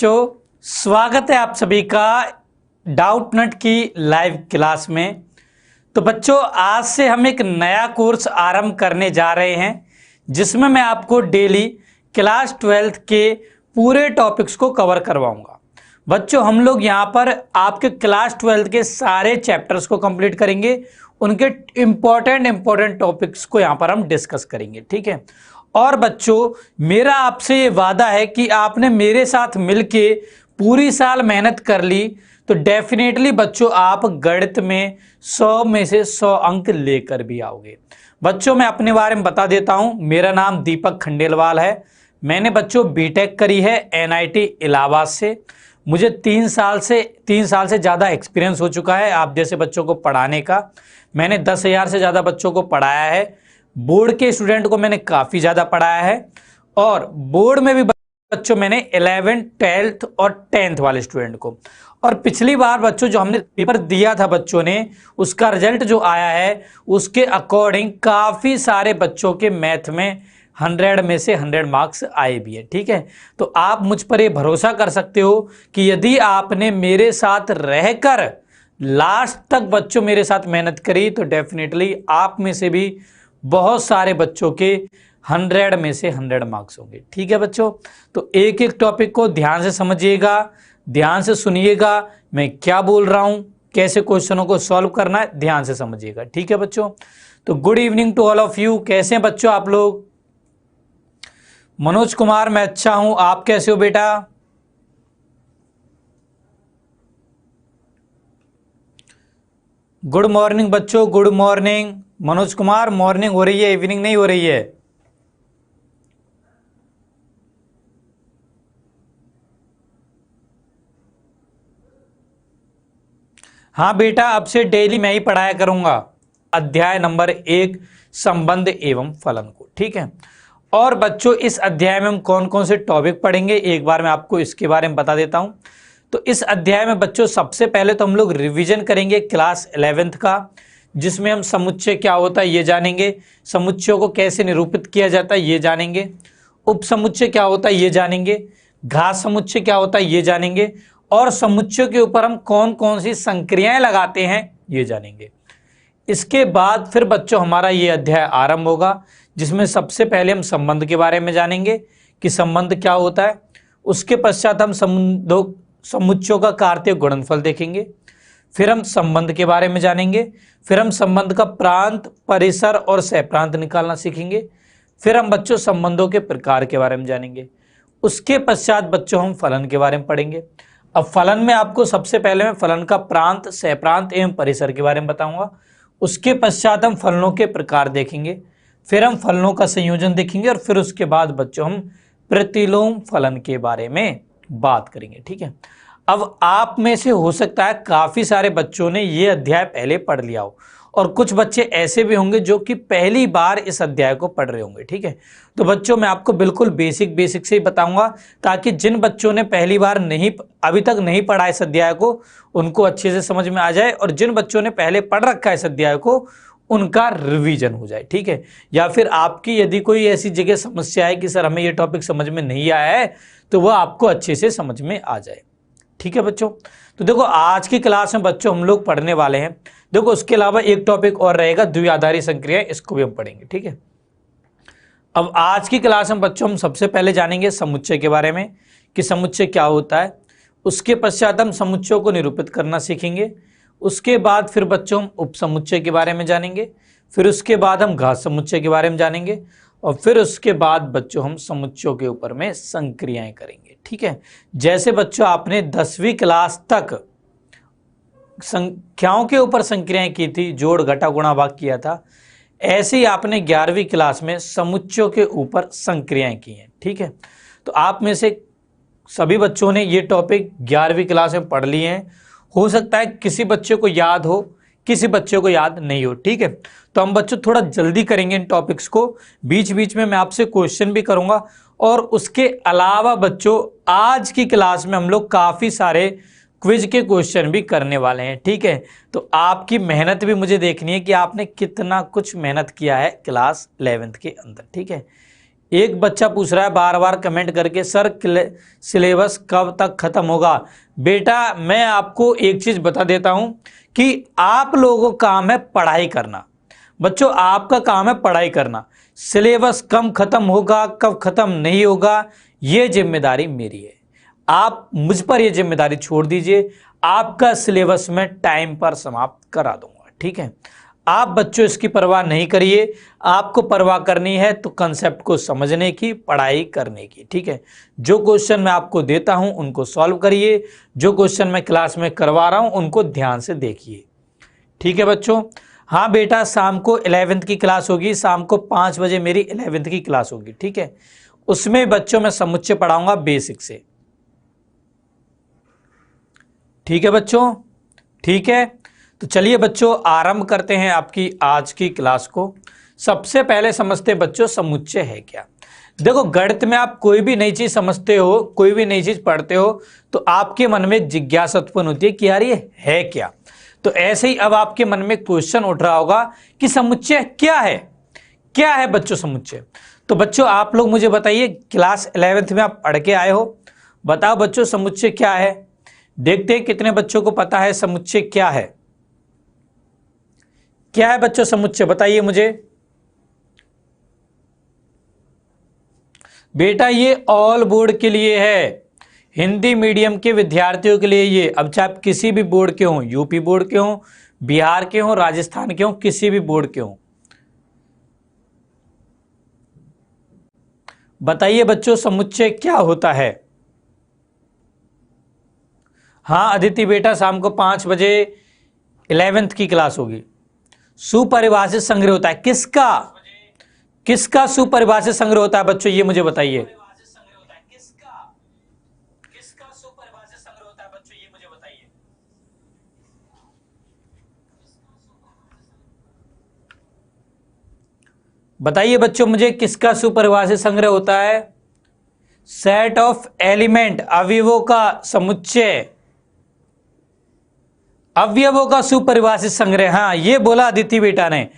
बच्चों, स्वागत है आप सभी का डाउट नट की लाइव क्लास में। तो बच्चों, आज से हम एक नया कोर्स आरंभ करने जा रहे हैं जिसमें मैं आपको डेली क्लास 12th के पूरे टॉपिक्स को कवर करवाऊंगा। बच्चों, हम लोग यहाँ पर आपके क्लास 12th के सारे चैप्टर्स को कंप्लीट करेंगे, उनके इंपॉर्टेंट टॉपिक्स को यहाँ पर हम डिस्कस करेंगे, ठीक है। और बच्चों, मेरा आपसे ये वादा है कि आपने मेरे साथ मिलके पूरी साल मेहनत कर ली तो डेफिनेटली बच्चों आप गणित में 100 में से 100 अंक लेकर भी आओगे। बच्चों, मैं अपने बारे में बता देता हूं। मेरा नाम दीपक खंडेलवाल है। मैंने बच्चों बीटेक करी है NIT इलाहाबाद से। मुझे 3 साल से ज़्यादा एक्सपीरियंस हो चुका है आप जैसे बच्चों को पढ़ाने का। मैंने 10,000 से ज़्यादा बच्चों को पढ़ाया है। बोर्ड के स्टूडेंट को मैंने काफ़ी ज़्यादा पढ़ाया है और बोर्ड में भी बच्चों मैंने 11th 12th और 10th वाले स्टूडेंट को। और पिछली बार बच्चों जो हमने पेपर दिया था बच्चों ने, उसका रिजल्ट जो आया है उसके अकॉर्डिंग काफ़ी सारे बच्चों के मैथ में 100 में से 100 मार्क्स आए भी है, ठीक है। तो आप मुझ पर ये भरोसा कर सकते हो कि यदि आपने मेरे साथ रहकर लास्ट तक बच्चों मेरे साथ मेहनत करी तो डेफिनेटली आप में से भी बहुत सारे बच्चों के 100 में से 100 मार्क्स होंगे, ठीक है बच्चों। तो एक एक टॉपिक को ध्यान से समझिएगा, ध्यान से सुनिएगा, मैं क्या बोल रहा हूं, कैसे क्वेश्चनों को सॉल्व करना है, ध्यान से समझिएगा, ठीक है बच्चों। तो good evening to all of you. कैसे हैं बच्चों आप लोग? मनोज कुमार, मैं अच्छा हूं, आप कैसे हो बेटा? गुड मॉर्निंग बच्चों, good morning. Manoj Kumar, morning हो रही है, इवनिंग नहीं हो रही है। हाँ बेटा, अब से डेली मैं ही पढ़ाया करूंगा अध्याय नंबर 1 संबंध एवं फलन को, ठीक है। और बच्चों, इस अध्याय में हम कौन कौन से टॉपिक पढ़ेंगे एक बार मैं आपको इसके बारे में बता देता हूं। तो इस अध्याय में बच्चों सबसे पहले तो हम लोग रिवीजन करेंगे क्लास 11th का, जिसमें हम समुच्चय क्या होता है ये जानेंगे, समुच्चयों को कैसे निरूपित किया जाता है ये जानेंगे, उपसमुच्चय क्या होता है ये जानेंगे, घात समुच्चय क्या होता है ये जानेंगे, और समुच्चयों के ऊपर हम कौन कौन सी संक्रियाएं लगाते हैं ये जानेंगे। इसके बाद फिर बच्चों हमारा ये अध्याय आरंभ होगा, जिसमें सबसे पहले हम संबंध के बारे में जानेंगे कि संबंध क्या होता है। उसके पश्चात हम समुच्चयों का कार्तीय गुणनफल देखेंगे। फिर हम संबंध के बारे में जानेंगे। फिर हम संबंध का प्रांत, परिसर और सहप्रांत निकालना सीखेंगे। फिर हम बच्चों संबंधों के प्रकार के बारे में जानेंगे। उसके पश्चात बच्चों हम फलन के बारे में पढ़ेंगे। अब फलन में आपको सबसे पहले मैं फलन का प्रांत, सहप्रांत एवं परिसर के बारे में बताऊंगा। उसके पश्चात हम फलनों के प्रकार देखेंगे। फिर हम फलनों का संयोजन देखेंगे और फिर उसके बाद बच्चों हम प्रतिलोम फलन के बारे में बात करेंगे, ठीक है। अब आप में से हो सकता है काफी सारे बच्चों ने ये अध्याय पहले पढ़ लिया हो और कुछ बच्चे ऐसे भी होंगे जो कि पहली बार इस अध्याय को पढ़ रहे होंगे, ठीक है। तो बच्चों मैं आपको बिल्कुल बेसिक से ही बताऊंगा ताकि जिन बच्चों ने पहली बार अभी तक नहीं पढ़ा इस अध्याय को उनको अच्छे से समझ में आ जाए, और जिन बच्चों ने पहले पढ़ रखा है इस अध्याय को उनका रिवीजन हो जाए, ठीक है। या फिर आपकी यदि कोई ऐसी जगह समस्या है कि सर हमें ये टॉपिक समझ में नहीं आया है तो वह आपको अच्छे से समझ में आ जाए, ठीक है बच्चों। तो देखो आज की क्लास में बच्चों हम लोग पढ़ने वाले हैं, देखो उसके अलावा एक टॉपिक और रहेगा द्विआधारी संक्रियाएं, इसको भी हम पढ़ेंगे, ठीक है। अब आज की क्लास में बच्चों हम सबसे पहले जानेंगे समुच्चय के बारे में कि समुच्चय क्या होता है। उसके पश्चात हम समुच्चयों को निरूपित करना सीखेंगे। उसके बाद फिर बच्चों हम उपसमुच्चय के बारे में जानेंगे। फिर उसके बाद हम घात समुच्चय के बारे में जानेंगे और फिर उसके बाद बच्चों हम समुच्चयों के ऊपर में संक्रियाएं करेंगे, ठीक है। जैसे बच्चों आपने 10वीं क्लास तक संख्याओं के ऊपर संक्रियाएं की थी, जोड़ घटा गुणा भाग किया था, ऐसे ही आपने 11वीं क्लास में समुच्चयों के ऊपर संक्रियाएं की हैं, ठीक है। तो आप में से सभी बच्चों ने ये टॉपिक 11वीं क्लास में पढ़ लिए हैं। हो सकता है किसी बच्चे को याद हो, किसी बच्चे को याद नहीं हो, ठीक है। तो हम बच्चों थोड़ा जल्दी करेंगे इन टॉपिक्स को, बीच बीच में मैं आपसे क्वेश्चन भी करूंगा। और उसके अलावा बच्चों आज की क्लास में हम लोग काफ़ी सारे क्विज के क्वेश्चन भी करने वाले हैं, ठीक है। तो आपकी मेहनत भी मुझे देखनी है कि आपने कितना कुछ मेहनत किया है क्लास 11th के अंदर, ठीक है। एक बच्चा पूछ रहा है बार बार कमेंट करके, सर सिलेबस कब तक खत्म होगा। बेटा मैं आपको एक चीज बता देता हूं कि आप लोगों का काम है पढ़ाई करना। बच्चों आपका काम है पढ़ाई करना। सिलेबस कब खत्म होगा कब खत्म नहीं होगा ये जिम्मेदारी मेरी है। आप मुझ पर ये जिम्मेदारी छोड़ दीजिए, आपका सिलेबस में टाइम पर समाप्त करा दूंगा। ठीक है, आप बच्चों इसकी परवाह नहीं करिए। आपको परवाह करनी है तो कंसेप्ट को समझने की, पढ़ाई करने की। ठीक है, जो क्वेश्चन मैं आपको देता हूं उनको सॉल्व करिए, जो क्वेश्चन मैं क्लास में करवा रहा हूं उनको ध्यान से देखिए। ठीक है बच्चों। हाँ बेटा, शाम को 11th की क्लास होगी, शाम को 5 बजे मेरी 11th की क्लास होगी। ठीक है, उसमें बच्चों मैं समुच्चय पढ़ाऊंगा बेसिक से। ठीक है बच्चों, ठीक है। तो चलिए बच्चों आरंभ करते हैं आपकी आज की क्लास को। सबसे पहले समझते बच्चों समुच्चय है क्या। देखो गणित में आप कोई भी नई चीज समझते हो, कोई भी नई चीज पढ़ते हो तो आपके मन में एक जिज्ञासा उत्पन्न होती है कि यार ये है क्या। तो ऐसे ही अब आपके मन में क्वेश्चन उठ रहा होगा कि समुच्चय क्या है, क्या है बच्चों समुच्चय। तो बच्चों आप लोग मुझे बताइए, क्लास 11th में आप पढ़ के आए हो, बताओ बच्चों समुच्चय क्या है। देखते हैं कितने बच्चों को पता है समुच्चय क्या है। क्या है बच्चों समुच्चय, बताइए मुझे। बेटा ये ऑल बोर्ड के लिए है, हिंदी मीडियम के विद्यार्थियों के लिए ये। अब चाहे आप किसी भी बोर्ड के हों, यूपी बोर्ड के हों, बिहार के हों, राजस्थान के हों, किसी भी बोर्ड के हों, बताइए बच्चों समुच्चय क्या होता है। हाँ अदिति बेटा, शाम को 5 बजे 11th की क्लास होगी। सुपरिभाषित संग्रह होता है किसका, किसका सुपरिभाषित संग्रह होता है बच्चों ये मुझे बताइए। बताइए बच्चों मुझे किसका सुपरिभाषित संग्रह होता है। सेट ऑफ एलिमेंट, अवयवों का समुच्चय, अवयवों का सुपरिभाषित संग्रह। हाँ ये बोला अदिति बेटा ने,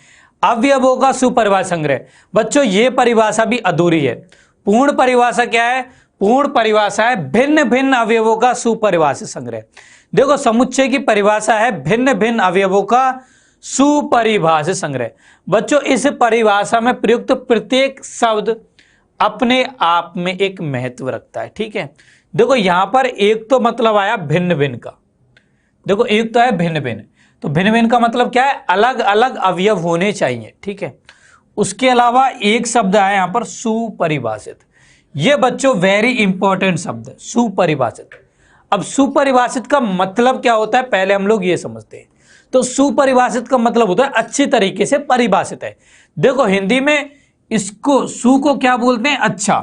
अवयवों का सुपरिभाषित संग्रह। बच्चों ये परिभाषा भी अधूरी है। पूर्ण परिभाषा क्या है, पूर्ण परिभाषा है भिन्न भिन्न अवयवों का सुपरिभाषित संग्रह। देखो समुच्चय की परिभाषा है भिन्न भिन्न अवयवों का सुपरिभाषित संग्रह। बच्चों इस परिभाषा में प्रयुक्त प्रत्येक शब्द अपने आप में एक महत्व रखता है। ठीक है, देखो यहां पर एक तो मतलब आया भिन्न भिन्न का, देखो एक तो है भिन्न भिन्न, तो भिन्न भिन्न का मतलब क्या है, अलग अलग अवयव होने चाहिए। ठीक है, उसके अलावा एक शब्द आया यहां पर सुपरिभाषित। ये बच्चों वेरी इंपॉर्टेंट शब्द है सुपरिभाषित। अब सुपरिभाषित का मतलब क्या होता है पहले हम लोग ये समझते हैं। तो सुपरिभाषित का मतलब होता है अच्छी तरीके से परिभाषित है। देखो हिंदी में इसको सु को क्या बोलते हैं, अच्छा,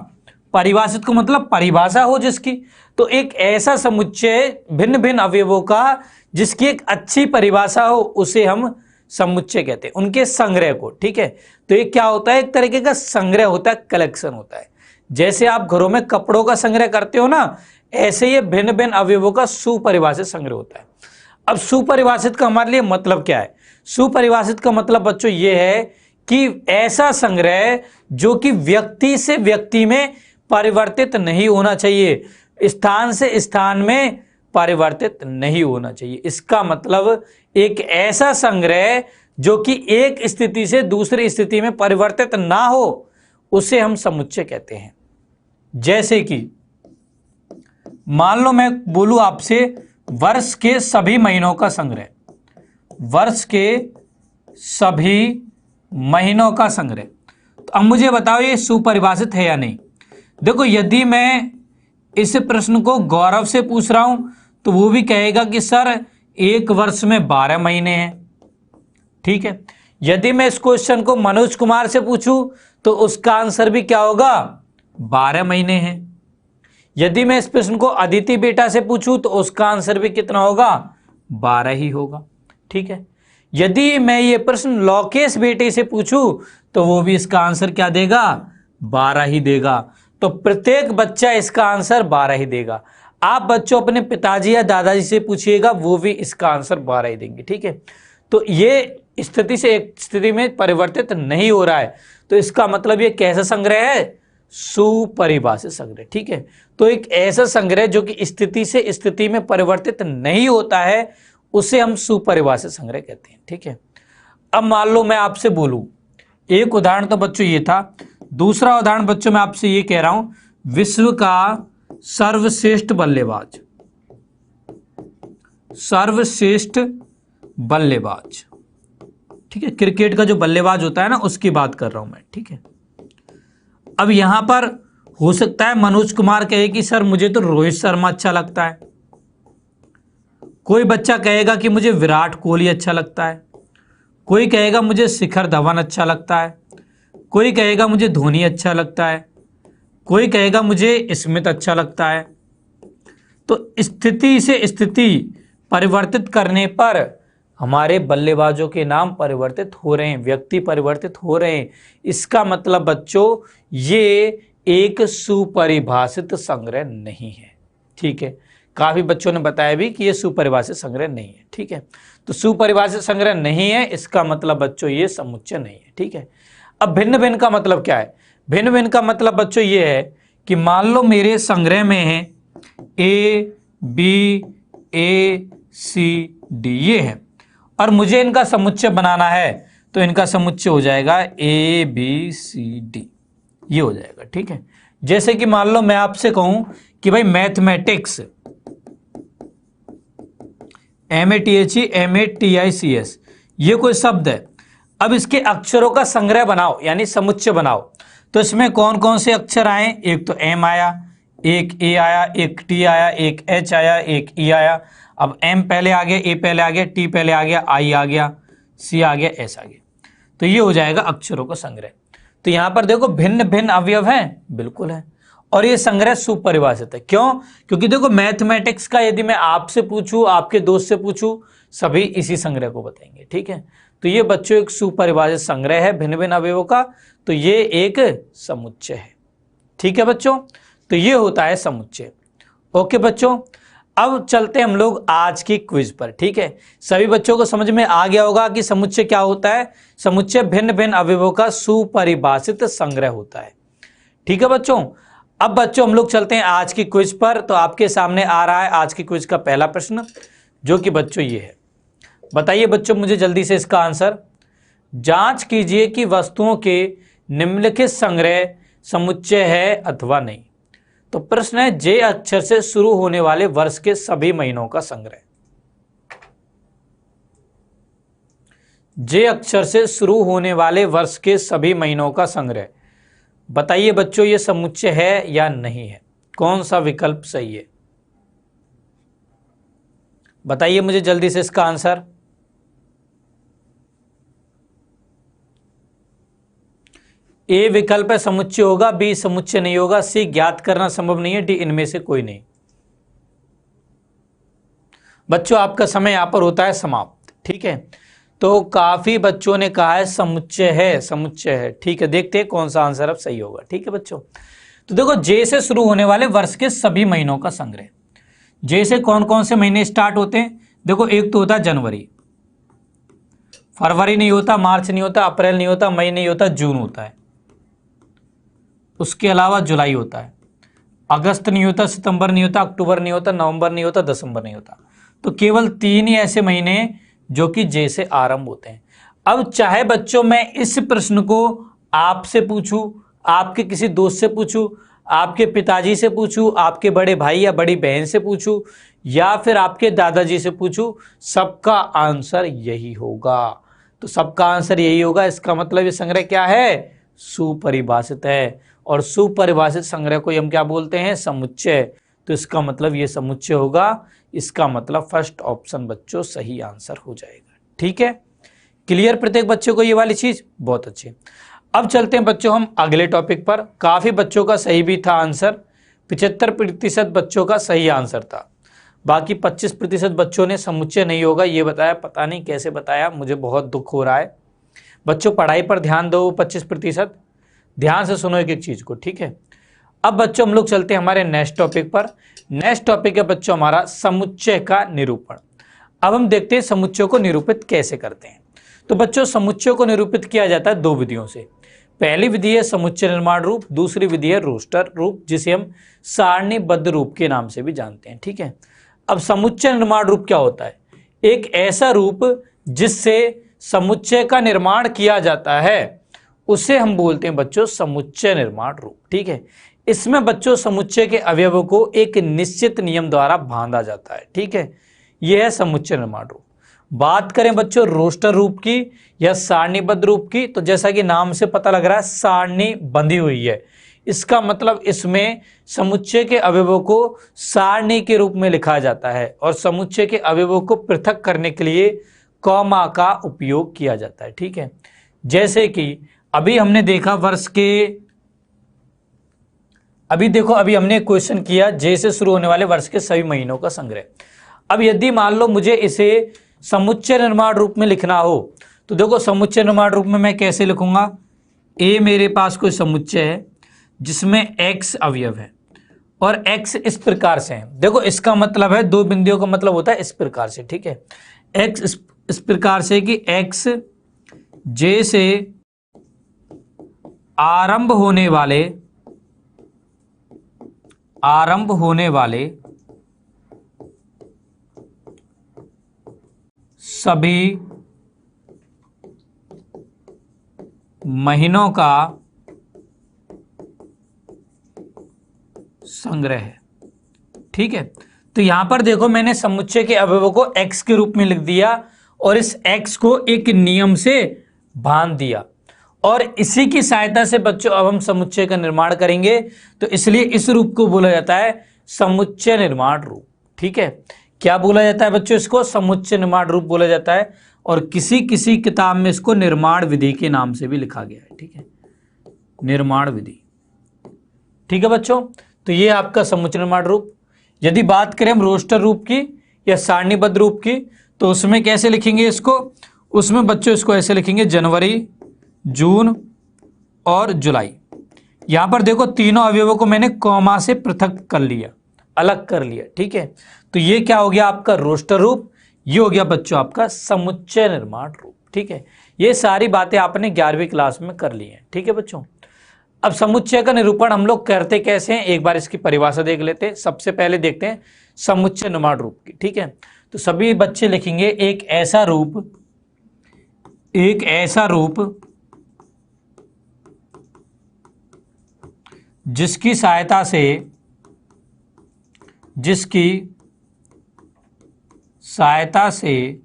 परिभाषित को मतलब परिभाषा हो जिसकी। तो एक ऐसा समुच्चय भिन्न भिन्न अवयवों का जिसकी एक अच्छी परिभाषा हो उसे हम समुच्चय कहते हैं, उनके संग्रह को। ठीक है, तो ये क्या होता है, एक तरीके का संग्रह होता है, कलेक्शन होता है। जैसे आप घरों में कपड़ों का संग्रह करते हो ना, ऐसे ये भिन्न भिन्न अवयवों का सुपरिभाषित संग्रह होता है। अब सुपरिभाषित का हमारे लिए मतलब क्या है। सुपरिभाषित का मतलब बच्चों ये है कि ऐसा संग्रह जो कि व्यक्ति से व्यक्ति में परिवर्तित नहीं होना चाहिए, स्थान से स्थान में परिवर्तित नहीं होना चाहिए। इसका मतलब एक ऐसा संग्रह जो कि एक स्थिति से दूसरी स्थिति में परिवर्तित ना हो उसे हम समुच्चय कहते हैं। जैसे कि मान लो मैं बोलूं आपसे वर्ष के सभी महीनों का संग्रह, वर्ष के सभी महीनों का संग्रह। तो अब मुझे बताओ ये सुपरिभाषित है या नहीं। देखो यदि मैं इस प्रश्न को गौरव से पूछ रहा हूं तो वो भी कहेगा कि सर एक वर्ष में 12 महीने हैं। ठीक है, यदि मैं इस क्वेश्चन को मनोज कुमार से पूछूं तो उसका आंसर भी क्या होगा, 12 महीने हैं। यदि मैं इस प्रश्न को अदिति बेटा से पूछूं तो उसका आंसर भी कितना होगा, 12 ही होगा। ठीक है, यदि मैं ये प्रश्न लोकेश बेटे से पूछूं तो वो भी इसका आंसर क्या देगा, 12 ही देगा। तो प्रत्येक बच्चा इसका आंसर 12 ही देगा। आप बच्चों अपने पिताजी या दादाजी से पूछिएगा, वो भी इसका आंसर 12 ही देंगे। ठीक है, तो ये स्थिति से एक स्थिति में परिवर्तित नहीं हो रहा है, तो इसका मतलब ये कैसा संग्रह है, सुपरिभाषित संग्रह। ठीक है, तो एक ऐसा संग्रह जो कि स्थिति से स्थिति में परिवर्तित नहीं होता है उसे हम सुपरिभाषित संग्रह कहते हैं। ठीक है, अब मान लो मैं आपसे बोलूं, एक उदाहरण तो बच्चों ये था, दूसरा उदाहरण बच्चों मैं आपसे ये कह रहा हूं, विश्व का सर्वश्रेष्ठ बल्लेबाज, सर्वश्रेष्ठ बल्लेबाज, ठीक है, क्रिकेट का जो बल्लेबाज होता है ना उसकी बात कर रहा हूं मैं। ठीक है, अब यहां पर हो सकता है मनोज कुमार कहे कि सर मुझे तो रोहित शर्मा अच्छा लगता है, कोई बच्चा कहेगा कि मुझे विराट कोहली अच्छा लगता है, कोई कहेगा मुझे शिखर धवन अच्छा लगता है, कोई कहेगा मुझे धोनी अच्छा लगता है, कोई कहेगा मुझे स्मिथ अच्छा लगता है। तो स्थिति से स्थिति परिवर्तित करने पर हमारे बल्लेबाजों के नाम परिवर्तित हो रहे हैं, व्यक्ति परिवर्तित हो रहे हैं। इसका मतलब बच्चों ये एक सुपरिभाषित संग्रह नहीं है। ठीक है, काफी बच्चों ने बताया भी कि ये सुपरिभाषित संग्रह नहीं है। ठीक है, तो सुपरिभाषित संग्रह नहीं है, इसका मतलब बच्चों ये समुच्चय नहीं है। ठीक है, अब भिन्न भिन्न का मतलब क्या है? भिन्न भिन्न का मतलब बच्चों ये है कि मान लो मेरे संग्रह में है A B A C D, ये है, और मुझे इनका समुच्चय बनाना है, तो इनका समुच्चय हो जाएगा ए बी सी डी, ये हो जाएगा। ठीक है, जैसे कि मान लो मैं आपसे कहूं कि भाई मैथमेटिक्स, MATHEMATICS, ये कोई शब्द है, अब इसके अक्षरों का संग्रह बनाओ यानी समुच्चय बनाओ, तो इसमें कौन कौन से अक्षर आए? एक तो M आया, एक A आया, एक T आया, एक H आया, एक E आया। अब M पहले आ गया, A पहले आ गया, T पहले आ गया, I आ गया, C आ गया, S आ गया, तो ये हो जाएगा अक्षरों का संग्रह। तो यहां पर देखो भिन्न भिन्न अवयव हैं, बिल्कुल है, और ये संग्रह सुपरिभाषित है। क्यों? क्योंकि देखो मैथमेटिक्स का यदि मैं आपसे पूछूं, आपके दोस्त से पूछूं, सभी इसी संग्रह को बताएंगे। ठीक है, तो ये बच्चों एक सुपरिभाषित संग्रह है भिन्न भिन्न अवयवों का, तो ये एक समुच्चय है। ठीक है बच्चों, तो ये होता है समुच्चय। ओके बच्चों, अब चलते हैं हम लोग आज की क्विज पर। ठीक है, सभी बच्चों को समझ में आ गया होगा कि समुच्चय क्या होता है। समुच्चय भिन्न भिन्न अवयवों का सुपरिभाषित संग्रह होता है। ठीक है बच्चों, अब बच्चों हम लोग चलते हैं आज की क्विज पर। तो आपके सामने आ रहा है आज की क्विज का पहला प्रश्न, जो कि बच्चों ये है। बताइए बच्चों मुझे जल्दी से इसका आंसर। जांच कीजिए कि वस्तुओं के निम्नलिखित संग्रह समुच्चय है अथवा नहीं। तो प्रश्न है, जे अक्षर से शुरू होने वाले वर्ष के सभी महीनों का संग्रह। जे अक्षर से शुरू होने वाले वर्ष के सभी महीनों का संग्रह, बताइए बच्चों ये समुच्चय है या नहीं है? कौन सा विकल्प सही है? बताइए मुझे जल्दी से इसका आंसर। ए विकल्प है समुच्चय होगा, बी समुच्चय नहीं होगा, सी ज्ञात करना संभव नहीं है, डी इनमें से कोई नहीं। बच्चों आपका समय यहां पर होता है समाप्त। ठीक है, तो काफी बच्चों ने कहा है समुच्चय है, समुच्चय है। ठीक है, देखते हैं कौन सा आंसर अब सही होगा। ठीक है बच्चों, तो देखो जे से शुरू होने वाले वर्ष के सभी महीनों का संग्रह, जे से कौन कौन से महीने स्टार्ट होते हैं? देखो एक तो होता है जनवरी, फरवरी नहीं होता, मार्च नहीं होता, अप्रैल नहीं होता, मई नहीं होता, जून होता है, उसके अलावा जुलाई होता है, अगस्त नहीं होता, सितंबर नहीं होता, अक्टूबर नहीं होता, नवंबर नहीं होता, दिसंबर नहीं होता। तो केवल 3 ही ऐसे महीने जो कि जे से आरंभ होते हैं। अब चाहे बच्चों मैं इस प्रश्न को आपसे पूछूं, आपके किसी दोस्त से पूछूं, आपके पिताजी से पूछूं, आपके बड़े भाई या बड़ी बहन से पूछूं, या फिर आपके दादाजी से पूछूं, सबका आंसर यही होगा। तो सबका आंसर यही होगा, इसका मतलब ये संग्रह क्या है? सुपरिभाषित है, और सुपरिभाषित संग्रह को हम क्या बोलते हैं? समुच्चय। तो इसका मतलब ये समुच्चय होगा, इसका मतलब फर्स्ट ऑप्शन बच्चों सही आंसर हो जाएगा। ठीक है, क्लियर प्रत्येक बच्चों को ये वाली चीज? बहुत अच्छी। अब चलते हैं बच्चों हम अगले टॉपिक पर। काफी बच्चों का सही भी था आंसर, 75% बच्चों का सही आंसर था, बाकी 25% बच्चों ने समुच्चय नहीं होगा ये बताया। पता नहीं कैसे बताया, मुझे बहुत दुख हो रहा है। बच्चों पढ़ाई पर ध्यान दो, 25% ध्यान से सुनो एक एक चीज को। ठीक है, अब बच्चों हम लोग चलते हैं हमारे नेक्स्ट टॉपिक पर। नेक्स्ट टॉपिक है बच्चों हमारा समुच्चय का निरूपण। अब हम देखते हैं समुच्चय को निरूपित कैसे करते हैं। तो बच्चों समुच्चय को निरूपित किया जाता है 2 विधियों से। पहली विधि है समुच्चय निर्माण रूप, दूसरी विधि है रोस्टर रूप, जिसे हम सारणीबद्ध रूप के नाम से भी जानते हैं। ठीक है, अब समुच्चय निर्माण रूप क्या होता है? एक ऐसा रूप जिससे समुच्चय का निर्माण किया जाता है उसे हम बोलते हैं बच्चों समुच्चय निर्माण रूप। ठीक है, इसमें बच्चों समुच्चय के अवयवों को एक निश्चित नियम द्वारा बांधा जाता है। ठीक है, यह है समुच्चय निर्माण रूप। बात करें बच्चों रोस्टर रूप की या सारणीबद्ध रूप की, तो जैसा कि नाम से पता लग रहा है सारणी बंधी हुई है, इसका मतलब इसमें समुच्चय के अवयवों को सारणी के रूप में लिखा जाता है और समुच्चय के अवयवों को पृथक करने के लिए कॉमा का उपयोग किया जाता है। ठीक है, जैसे कि अभी हमने देखा अभी हमने क्वेश्चन किया जे से शुरू होने वाले वर्ष के सभी महीनों का संग्रह। अब यदि मान लो मुझे इसे समुच्चय निर्माण रूप में लिखना हो तो देखो समुच्चय निर्माण रूप में मैं कैसे लिखूंगा? ए मेरे पास कोई समुच्चय है जिसमें x अवयव है और x इस प्रकार से है। देखो इसका मतलब है, दो बिंदुओं का मतलब होता है इस प्रकार से। ठीक है, x इस प्रकार से कि x j से आरंभ होने वाले सभी महीनों का संग्रह है। ठीक है, तो यहां पर देखो मैंने समुच्चय के अवयवों को x के रूप में लिख दिया और इस x को एक नियम से बांध दिया और इसी की सहायता से बच्चों अब हम समुच्चय का निर्माण करेंगे, तो इसलिए इस रूप को बोला जाता है समुच्चय निर्माण रूप। ठीक है, क्या बोला जाता है बच्चों? इसको समुच्चय निर्माण रूप बोला जाता है और किसी किसी किताब में इसको निर्माण विधि के नाम से भी लिखा गया है। ठीक है, निर्माण विधि। ठीक है बच्चों, तो ये आपका समुच्चय निर्माण रूप। यदि बात करें हम रोस्टर रूप की या सारणीबद्ध रूप की, तो उसमें कैसे लिखेंगे इसको? उसमें बच्चों इसको ऐसे लिखेंगे जनवरी, जून और जुलाई। यहां पर देखो तीनों अवयवों को मैंने कॉमा से पृथक कर लिया, अलग कर लिया। ठीक है, तो ये क्या हो गया आपका रोस्टर रूप, ये हो गया बच्चों आपका समुच्चय निर्माण रूप। ठीक है, ये सारी बातें आपने 11वीं क्लास में कर ली हैं। ठीक है बच्चों, अब समुच्चय का निरूपण हम लोग करते कैसे हैं, एक बार इसकी परिभाषा देख लेते हैं। सबसे पहले देखते हैं समुच्चय निर्माण रूप की। ठीक है, तो सभी बच्चे लिखेंगे एक ऐसा रूप जिसकी सहायता से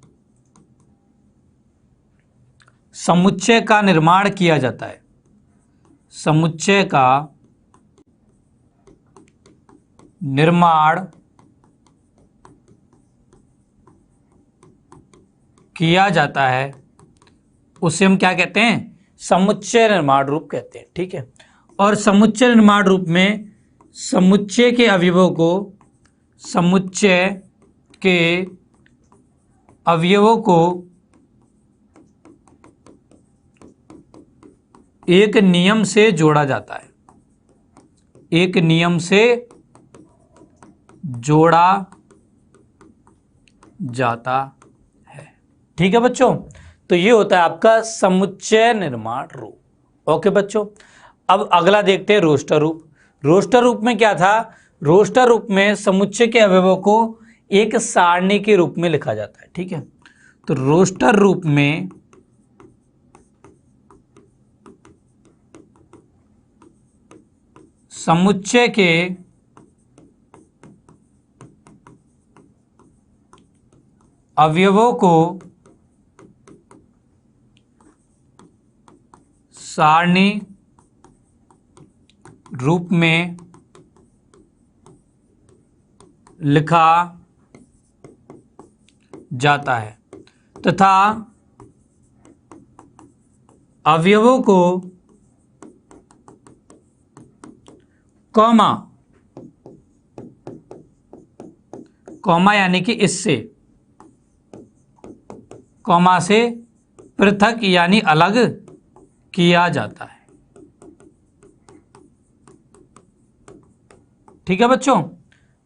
समुच्चय का निर्माण किया जाता है। समुच्चय का निर्माण किया जाता है उसे हम क्या कहते हैं? समुच्चय निर्माण रूप कहते हैं। ठीक है, और समुच्चय निर्माण रूप में समुच्चय के अवयवों को एक नियम से जोड़ा जाता है, एक नियम से जोड़ा जाता है। ठीक है बच्चों, तो ये होता है आपका समुच्चय निर्माण रूप। ओके बच्चों, अब अगला देखते हैं रोस्टर रूप। रोस्टर रूप में क्या था? रोस्टर रूप में समुच्चय के अवयवों को एक सारणी के रूप में लिखा जाता है। ठीक है, तो रोस्टर रूप में समुच्चय के अवयवों को सारणी रूप में लिखा जाता है तथा अवयवों को कॉमा यानी कि इससे कॉमा से पृथक यानी अलग किया जाता है। ठीक है बच्चों,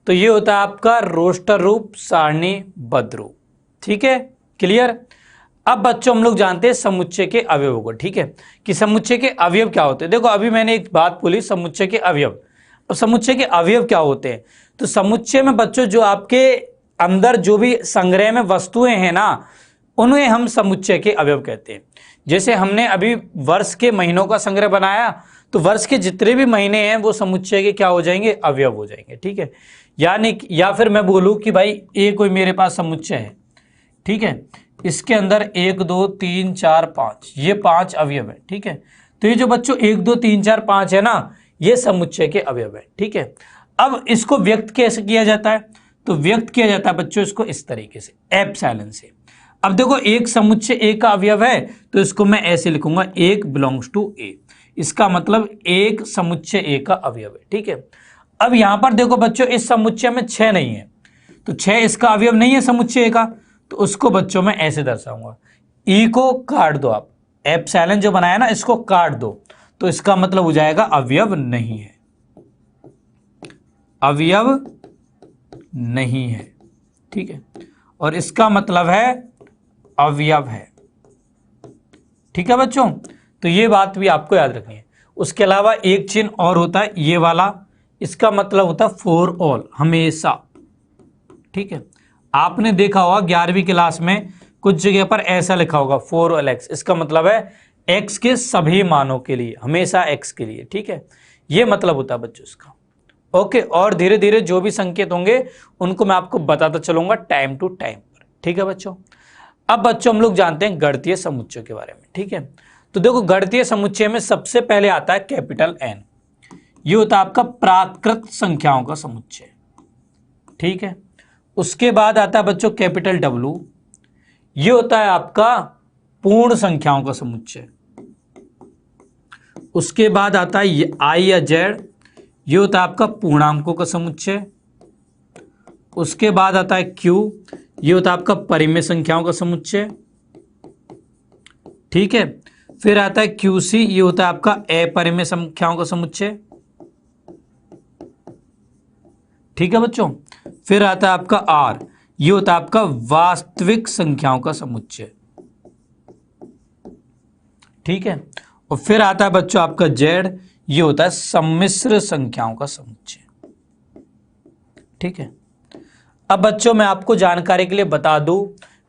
तो ये होता है आपका रोस्टर रूप, सारणीबद्ध रूप। ठीक है, क्लियर? अब बच्चों हम लोग जानते हैं समुच्चय के अवयवों को, ठीक है, कि समुच्चय के अवयव क्या होते हैं। देखो अभी मैंने एक बात बोली, समुच्चय के अवयव। अब समुच्चय के अवयव क्या होते हैं, तो समुच्चय में बच्चों जो आपके अंदर जो भी संग्रह में वस्तुएं हैं ना, उन्हें हम समुच्चय के अवयव कहते हैं। जैसे हमने अभी वर्ष के महीनों का संग्रह बनाया, तो वर्ष के जितने भी महीने हैं वो समुच्चय के क्या हो जाएंगे, अवयव हो जाएंगे, ठीक है। यानी या फिर मैं बोलूं कि भाई ये कोई मेरे पास समुच्चय है, ठीक है, इसके अंदर 1 2 3 4 5 ये 5 अवयव है, ठीक है। तो ये जो बच्चों 1 2 3 4 5 है ना, ये समुच्चय के अवयव है, ठीक है। अब इसको व्यक्त कैसे किया जाता है, तो व्यक्त किया जाता है बच्चों इसको इस तरीके से, एप्सिलॉन से। अब देखो एक समुच्चय ए का अवयव है, तो इसको मैं ऐसे लिखूंगा, एक बिलोंग्स टू ए। इसका मतलब एक समुच्चय ए का अवयव है, ठीक है। अब यहां पर देखो बच्चों इस समुच्चय में 6 नहीं है, तो 6 इसका अवयव नहीं है समुच्चय ए का, तो उसको बच्चों में ऐसे दर्शाऊंगा, ई को काट दो आप, एप्सिलॉन जो बनाया ना इसको काट दो, तो इसका मतलब हो जाएगा अवयव नहीं है, अवयव नहीं है, ठीक है। और इसका मतलब है अवयव है, ठीक है बच्चों। तो ये बात भी आपको याद रखनी है। उसके अलावा एक चिन्ह और होता है ये वाला, इसका मतलब होता है फॉर ऑल, हमेशा, ठीक है। आपने देखा होगा 11वीं क्लास में कुछ जगह पर ऐसा लिखा होगा फॉर ऑल एक्स, इसका मतलब है एक्स के सभी मानों के लिए, हमेशा एक्स के लिए, ठीक है। ये मतलब होता है बच्चों इसका, ओके। और धीरे धीरे जो भी संकेत होंगे उनको मैं आपको बताता चलूंगा टाइम टू टाइम पर, ठीक है बच्चों। अब बच्चों हम लोग जानते हैं गणितीय समुच्चय के बारे में, ठीक है। तो देखो गणितीय समुच्चय में सबसे पहले आता है कैपिटल एन, ये होता है आपका प्राकृत संख्याओं का समुच्चय, ठीक है। उसके बाद आता है बच्चों कैपिटल डब्ल्यू, ये होता है आपका पूर्ण संख्याओं का समुच्चय। उसके बाद आता है आई या जेड, ये होता है आपका पूर्णांकों का समुच्चय। उसके बाद आता है क्यू, ये होता है आपका परिमेय संख्याओं का समुच्चय, ठीक है। फिर आता है क्यू सी, ये होता है आपका अपरिमेय संख्याओं का समुच्चय, ठीक है बच्चों। फिर आता है आपका आर, ये होता है आपका वास्तविक संख्याओं का समुच्चय, ठीक है। और फिर आता है बच्चों आपका जेड, ये होता है सम्मिश्र संख्याओं का समुच्चय, ठीक है। अब बच्चों मैं आपको जानकारी के लिए बता दूं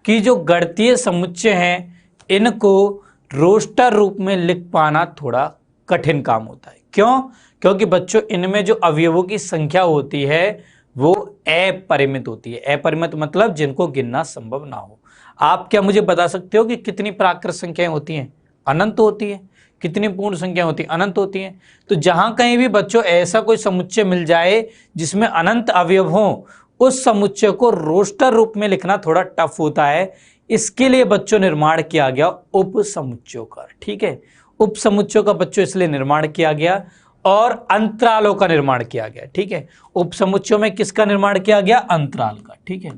कि जो गणितीय समुच्चय हैं इनको रोस्टर रूप में लिख पाना थोड़ा कठिन काम होता है। क्यों? क्योंकि बच्चों इनमें जो अवयवों की संख्या होती है वो अपरिमित होती है। अपरिमित मतलब जिनको गिनना संभव ना हो। आप क्या मुझे बता सकते हो कि कितनी प्राकृत संख्याएं होती हैं? अनंत होती है। कितनी पूर्ण संख्या होती है? अनंत होती हैं। तो जहां कहीं भी बच्चों ऐसा कोई समुच्चय मिल जाए जिसमें अनंत अवयव हो, उस समुच्चय को रोस्टर रूप में लिखना थोड़ा टफ होता है। इसके लिए बच्चों निर्माण किया गया उप समुच्चयों का, ठीक है। उप समुच्चयों का बच्चों इसलिए निर्माण किया गया और अंतरालों का निर्माण किया गया, ठीक है। उप समुच्चयों में किसका निर्माण किया गया? अंतराल का, ठीक है।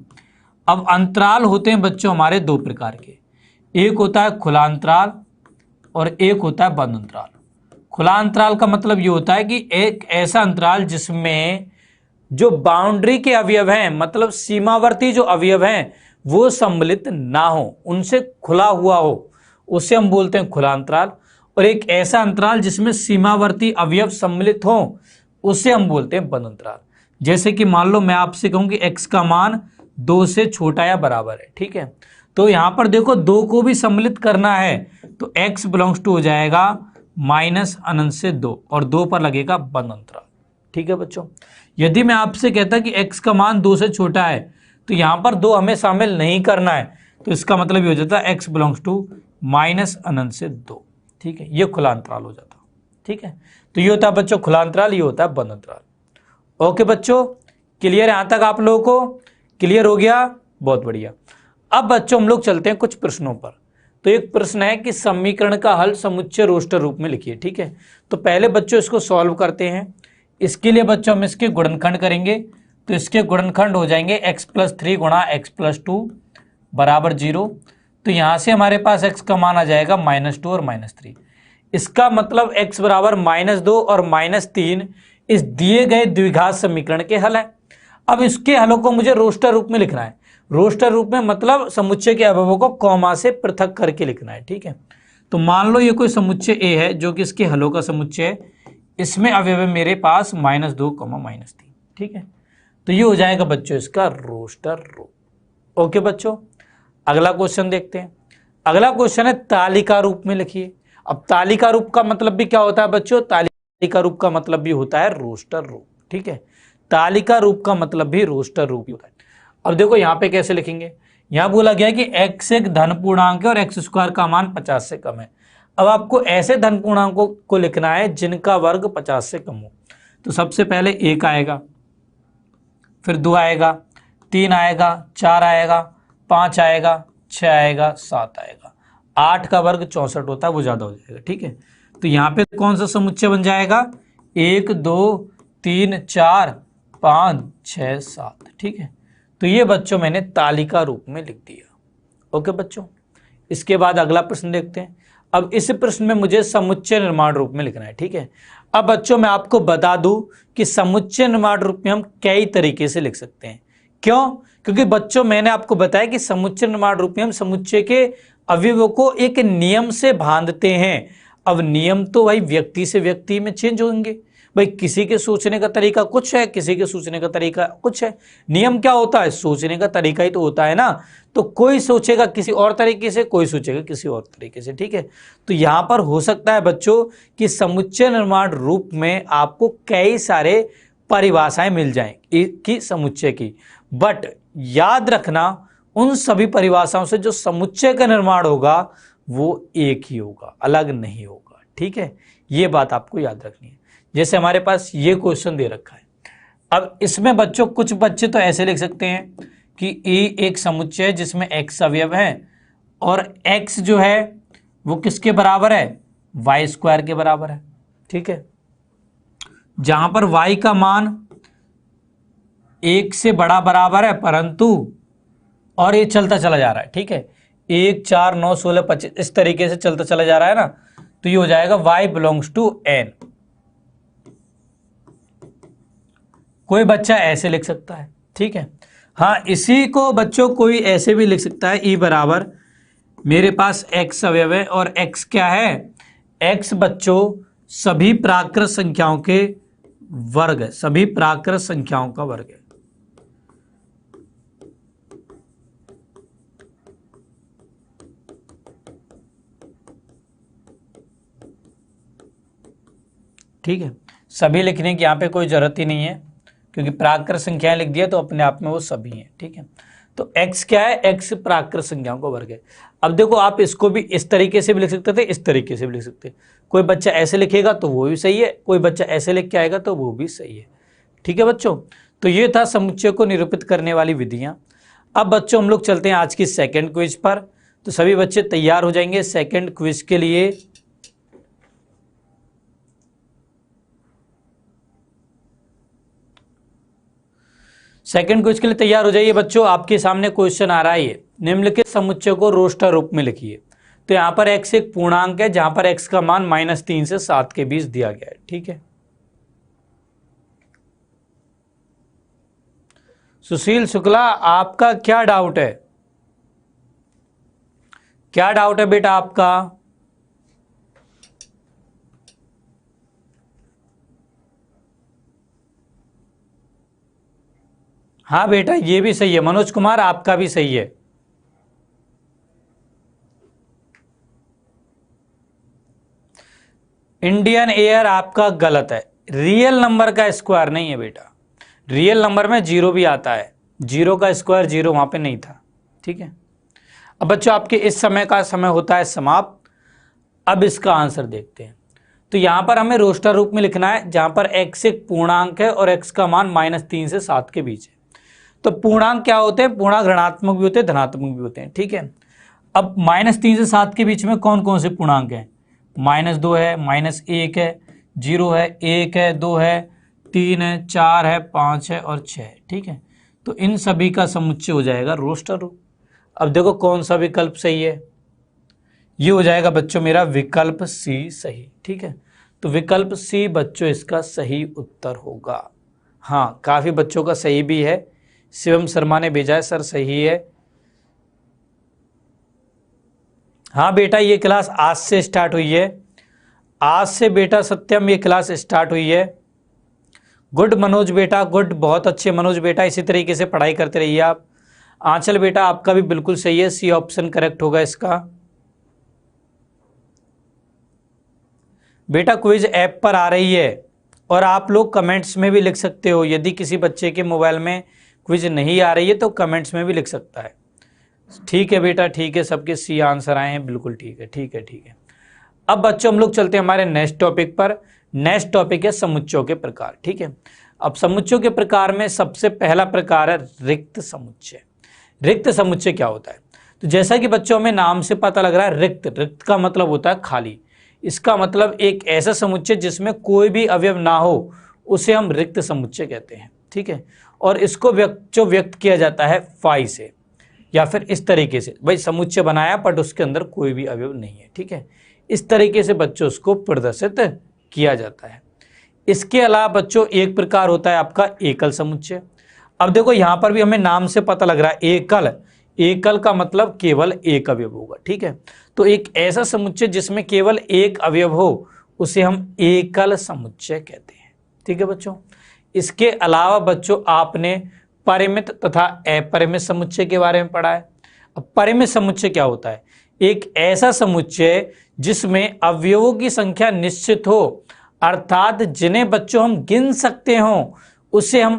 अब अंतराल होते हैं बच्चों हमारे दो प्रकार के, एक होता है खुला अंतराल और एक होता है बंद अंतराल। खुला अंतराल का मतलब ये होता है कि एक ऐसा अंतराल जिसमें जो बाउंड्री के अवयव हैं, मतलब सीमावर्ती जो अवयव हैं वो सम्मिलित ना हो, उनसे खुला हुआ हो, उसे हम बोलते हैं खुला अंतराल। और एक ऐसा अंतराल जिसमें सीमावर्ती अवयव सम्मिलित हो, उसे हम बोलते हैं बंद अंतराल। जैसे कि मान लो मैं आपसे कहूं कि x का मान 2 से छोटा या बराबर है, ठीक है। तो यहां पर देखो 2 को भी सम्मिलित करना है, तो x बिलोंग्स टू हो जाएगा माइनस अनंत से 2 और 2 पर लगेगा बंद अंतराल, ठीक है बच्चों। यदि मैं आपसे कहता कि x का मान 2 से छोटा है तो यहां पर 2 हमें शामिल नहीं करना है, तो इसका मतलब ये हो जाता है x बिलोंग्स टू माइनस अनंत से 2, ठीक है। ये खुला अंतराल हो जाता, ठीक है। तो ये होता है बच्चों खुला अंतराल, ये होता है बंद अंतराल। ओके बच्चों, क्लियर है? यहां तक आप लोगों को क्लियर हो गया? बहुत बढ़िया। अब बच्चों हम लोग चलते हैं कुछ प्रश्नों पर। तो एक प्रश्न है कि समीकरण का हल समुच्चय रोस्टर रूप में लिखिए, ठीक है। तो पहले बच्चों इसको सॉल्व करते हैं। इसके लिए बच्चों हम इसके गुणनखंड करेंगे, तो इसके गुणनखंड हो जाएंगे x+3 गुणा x+2 बराबर 0। तो यहां से हमारे पास x का मान आ जाएगा -2 और -3। इसका मतलब x बराबर -2 और -3 इस दिए गए द्विघात समीकरण के हल है। अब इसके हलों को मुझे रोस्टर रूप में लिखना है। रोस्टर रूप में मतलब समुच्चय के अवयवों को कॉमा से पृथक करके लिखना है, ठीक है। तो मान लो ये कोई समुच्चय ए है जो कि इसके हलों का समुच्चय है, इसमें अवयव है मेरे पास -2, -3, ठीक है। तो ये हो जाएगा बच्चों इसका रोस्टर रूप। ओके बच्चों, अगला क्वेश्चन देखते हैं। अगला क्वेश्चन है तालिका रूप में लिखिए। अब तालिका रूप का मतलब भी क्या होता है बच्चों? तालिका रूप का मतलब भी होता है रोस्टर रूप, ठीक है। तालिका रूप का मतलब भी रोस्टर रूप ही होता है। और देखो यहाँ पे कैसे लिखेंगे, यहाँ बोला गया कि x एक धन पूर्णांक है और x² का मान 50 से कम है। अब आपको ऐसे धन पूर्णांकों को लिखना है जिनका वर्ग 50 से कम हो। तो सबसे पहले 1 आएगा, फिर 2 आएगा, 3 आएगा, 4 आएगा, 5 आएगा, 6 आएगा, 7 आएगा। 8 का वर्ग 64 होता है, वो ज़्यादा हो जाएगा, ठीक है। तो यहाँ पे कौन सा समुच्चय बन जाएगा? 1, 2, 3, 4, 5, 6, 7, ठीक है। तो ये बच्चों मैंने तालिका रूप में लिख दिया। ओके बच्चों, इसके बाद अगला प्रश्न देखते हैं। अब इस प्रश्न में मुझे समुच्चय निर्माण रूप में लिखना है, ठीक है। अब बच्चों मैं आपको बता दूं कि समुच्चय निर्माण रूप में हम कई तरीके से लिख सकते हैं। क्यों? क्योंकि बच्चों मैंने आपको बताया कि समुच्चय निर्माण रूप में हम समुच्चय के अवयवों को एक नियम से बांधते हैं। अब नियम तो भाई व्यक्ति से व्यक्ति में चेंज होंगे, भाई किसी के सोचने का तरीका कुछ है, किसी के सोचने का तरीका कुछ है। नियम क्या होता है? सोचने का तरीका ही तो होता है ना। तो कोई सोचेगा किसी और तरीके से, कोई सोचेगा किसी और तरीके से, ठीक है। तो यहाँ पर हो सकता है बच्चों कि समुच्चय निर्माण रूप में आपको कई सारे परिभाषाएं मिल जाएं कि समुच्चय की, बट याद रखना उन सभी परिभाषाओं से जो समुच्चय का निर्माण होगा वो एक ही होगा, अलग नहीं होगा, ठीक है। ये बात आपको याद रखनी है। जैसे हमारे पास ये क्वेश्चन दे रखा है, अब इसमें बच्चों कुछ बच्चे तो ऐसे लिख सकते हैं कि ए एक समुच्चय है जिसमें x अवयव है और x जो है वो किसके बराबर है? y² के बराबर है, ठीक है। जहां पर y का मान 1 से बड़ा बराबर है परंतु, और ये चलता चला जा रहा है, ठीक है। 1, 4, 9, 16, 25 इस तरीके से चलता चला जा रहा है ना। तो ये हो जाएगा y बिलोंग्स टू n। कोई बच्चा ऐसे लिख सकता है, ठीक है। हाँ, इसी को बच्चों कोई ऐसे भी लिख सकता है, e बराबर मेरे पास x अवयव है और x क्या है? x बच्चों सभी प्राकृत संख्याओं के वर्ग है, सभी प्राकृत संख्याओं का वर्ग है। ठीक है, सभी लिखने की यहाँ पे कोई जरूरत ही नहीं है क्योंकि प्राकृत संख्याएं लिख दिया तो अपने आप में वो सभी हैं, ठीक है। तो x क्या है? x प्राकृत संख्याओं का वर्ग है। अब देखो आप इसको भी इस तरीके से भी लिख सकते थे, इस तरीके से भी लिख सकते। कोई बच्चा ऐसे लिखेगा तो वो भी सही है, कोई बच्चा ऐसे लिख के आएगा तो वो भी सही है, ठीक है बच्चों। तो ये था समुच्चय को निरूपित करने वाली विधियां। अब बच्चों हम लोग चलते हैं आज की सेकेंड क्विज पर। तो सभी बच्चे तैयार हो जाएंगे सेकेंड क्विज के लिए। सेकंड क्विज के लिए तैयार हो जाइए बच्चों। आपके सामने क्वेश्चन आ रहा है, निम्नलिखित समुच्चय को रोस्टर रूप में लिखिए। तो यहाँ पर x एक पूर्णांक है जहां पर x का मान -3 से 7 के बीच दिया गया है, ठीक है। सुशील शुक्ला, आपका क्या डाउट है? क्या डाउट है बेटा आपका? हाँ बेटा ये भी सही है। मनोज कुमार आपका भी सही है। इंडियन एयर आपका गलत है। रियल नंबर का स्क्वायर नहीं है बेटा, रियल नंबर में 0 भी आता है, 0 का स्क्वायर 0 वहां पे नहीं था, ठीक है। अब बच्चों आपके इस समय का समय होता है समाप्त। अब इसका आंसर देखते हैं। तो यहां पर हमें रोस्टर रूप में लिखना है जहां पर x एक पूर्णांक है और x का मान -3 से 7 के बीच है। तो पूर्णांक क्या होते हैं? पूर्णांक ऋणात्मक भी होते हैं, धनात्मक भी होते हैं, ठीक है। अब -3 से 7 के बीच में कौन कौन से पूर्णांक हैं? -2 है, -1 है, 0 है, 1 है, 2 है, 3 है, 4 है, 5 है और 6 है, ठीक है। तो इन सभी का समुच्चय हो जाएगा रोस्टर रूप। अब देखो कौन सा विकल्प सही है। ये हो जाएगा बच्चों मेरा विकल्प सी सही, ठीक है। तो विकल्प सी बच्चों इसका सही उत्तर होगा। हाँ, काफ़ी बच्चों का सही भी है, शिवम शर्मा ने भेजा है सर, सही है। हाँ बेटा ये क्लास आज से स्टार्ट हुई है, आज से बेटा सत्यम ये क्लास स्टार्ट हुई है। गुड मनोज बेटा, गुड, बहुत अच्छे मनोज बेटा, इसी तरीके से पढ़ाई करते रहिए आप। आंचल बेटा आपका भी बिल्कुल सही है, सी ऑप्शन करेक्ट होगा इसका। बेटा क्विज ऐप पर आ रही है और आप लोग कमेंट्स में भी लिख सकते हो, यदि किसी बच्चे के मोबाइल में क्विज नहीं आ रही है तो कमेंट्स में भी लिख सकता है। ठीक है बेटा, ठीक है, सबके सी आंसर आए हैं, बिल्कुल ठीक है, ठीक है, ठीक है। अब बच्चों हम लोग चलते हैं हमारे नेक्स्ट टॉपिक पर। नेक्स्ट टॉपिक है समुच्चयों के प्रकार। ठीक है, अब समुच्चयों के प्रकार में सबसे पहला प्रकार है रिक्त समुच्चय। रिक्त समुच्चय क्या होता है? तो जैसा कि बच्चों हमें नाम से पता लग रहा है, रिक्त, रिक्त का मतलब होता है खाली। इसका मतलब एक ऐसा समुच्चय जिसमें कोई भी अवयव ना हो उसे हम रिक्त समुच्चय कहते हैं। ठीक है, और इसको व्यक्त किया जाता है फाई से, या फिर इस तरीके से, भाई समुच्चय बनाया बट उसके अंदर कोई भी अवयव नहीं है। ठीक है, इस तरीके से बच्चों उसको प्रदर्शित किया जाता है। इसके अलावा बच्चों एक प्रकार होता है आपका एकल समुच्चय। अब देखो यहां पर भी हमें नाम से पता लग रहा है एकल, एकल का मतलब केवल एक अवयव होगा। ठीक है, तो एक ऐसा समुच्चय जिसमें केवल एक अवयव हो उसे हम एकल समुच्चय कहते हैं। ठीक है बच्चों, इसके अलावा बच्चों आपने परिमित तथा अपरिमित समुच्चय के बारे में पढ़ा है। अब परिमित समुच्चय क्या होता है? एक ऐसा समुच्चय जिसमें अवयवों की संख्या निश्चित हो, अर्थात जिन्हें बच्चों हम गिन सकते हो, उसे हम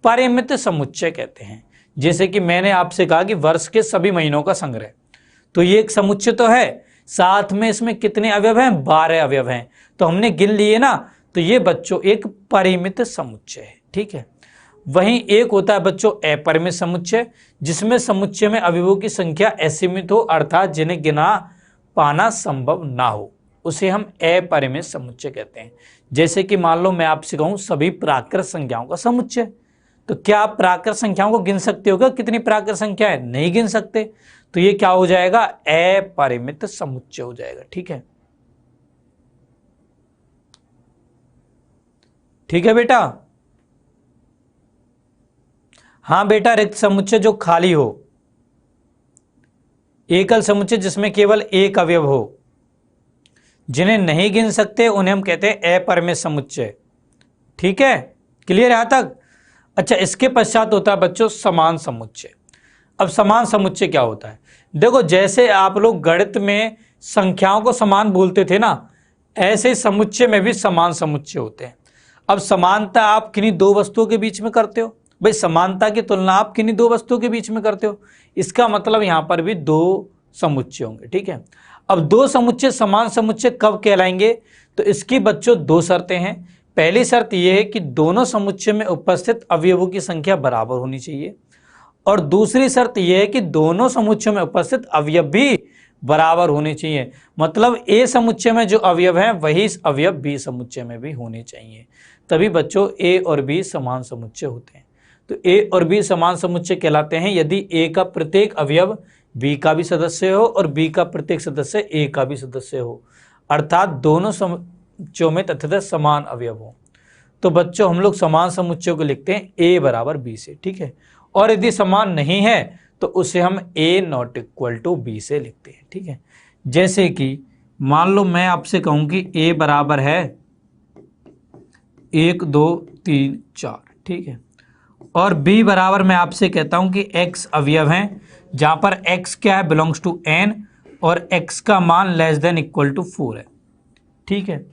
परिमित समुच्चय कहते हैं। जैसे कि मैंने आपसे कहा कि वर्ष के सभी महीनों का संग्रह, तो ये एक समुच्चय तो है, साथ में इसमें कितने अवयव हैं? 12 अवयव हैं, तो हमने गिन लिए ना, तो ये बच्चों एक परिमित समुच्चय है। ठीक है, वहीं एक होता है बच्चों अपरिमित समुच्चय, जिसमें समुच्चय में अवयवों की संख्या असीमित हो, अर्थात जिन्हें गिना पाना संभव ना हो, उसे हम अपरिमित समुच्चय कहते हैं। जैसे कि मान लो मैं आपसे कहूं सभी प्राकृत संख्याओं का समुच्चय, तो क्या आप प्राकृत संख्याओं को गिन सकते हो क्या? कितनी प्राकृत संख्या है? नहीं गिन सकते, तो ये क्या हो जाएगा? अपरिमित समुच्चय हो जाएगा। ठीक है, ठीक है बेटा। हाँ बेटा, रिक्त समुच्चय जो खाली हो, एकल समुच्चय जिसमें केवल एक अवयव हो, जिन्हें नहीं गिन सकते उन्हें हम कहते हैं अपरिमित समुच्चय। ठीक है, क्लियर है यहां तक? अच्छा, इसके पश्चात होता है बच्चों समान समुच्चय। अब समान समुच्चय क्या होता है? देखो जैसे आप लोग गणित में संख्याओं को समान बोलते थे ना, ऐसे समुच्चय में भी समान समुच्चय होते हैं। अब समानता आप किन्हीं दो वस्तुओं के बीच में करते हो, भाई समानता की तुलना आप किन्हीं दो वस्तुओं के बीच में करते हो, इसका मतलब यहां पर भी दो समुच्चय होंगे। ठीक है, अब दो समुच्चय समान समुच्चय कब कहलाएंगे? तो इसकी बच्चों दो शर्तें हैं। पहली शर्त यह है कि दोनों समुच्चय में उपस्थित अवयवों की संख्या बराबर होनी चाहिए, और दूसरी शर्त यह है कि दोनों समुच्चयों में उपस्थित अवयव भी बराबर होने चाहिए। मतलब ए समुच्चय में जो अवयव हैं वही अवयव बी समुच्चय में भी होने चाहिए, तभी बच्चों ए और बी समान समुच्चय होते हैं। तो ए और बी समान समुच्चय कहलाते हैं यदि ए का प्रत्येक अवयव बी का भी सदस्य हो और बी का प्रत्येक सदस्य ए का भी सदस्य हो, अर्थात दोनों समुच्चयों में तथातः समान अवयव हो। तो बच्चों हम लोग समान समुच्चयों को लिखते हैं ए बराबर बी से। ठीक है, और यदि समान नहीं है तो उसे हम ए नॉट इक्वल टू बी से लिखते हैं। ठीक है, जैसे कि मान लो मैं आपसे कहूं कि ए बराबर है 1 2 3 4, ठीक है, और बी बराबर मैं आपसे कहता हूं कि x अवयव हैं, जहां पर x क्या है? बिलोंग्स टू n, और x का मान लेस देन इक्वल टू 4 है। ठीक है,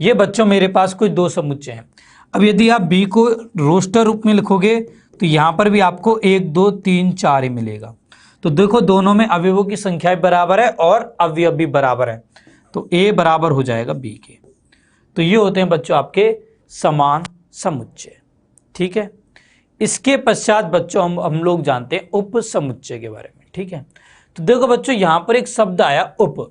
ये बच्चों मेरे पास कुछ दो समुच्चय हैं। अब यदि आप b को रोस्टर रूप में लिखोगे तो यहां पर भी आपको 1 2 3 4 ही मिलेगा। तो देखो दोनों में अवयवों की संख्या बराबर है और अवयव भी बराबर है, तो a बराबर हो जाएगा b के। तो ये होते हैं बच्चों आपके समान समुच्चय। ठीक है, इसके पश्चात बच्चों हम लोग जानते हैं उप समुच्चय के बारे में। ठीक है, तो देखो बच्चों यहां पर एक शब्द आया उप।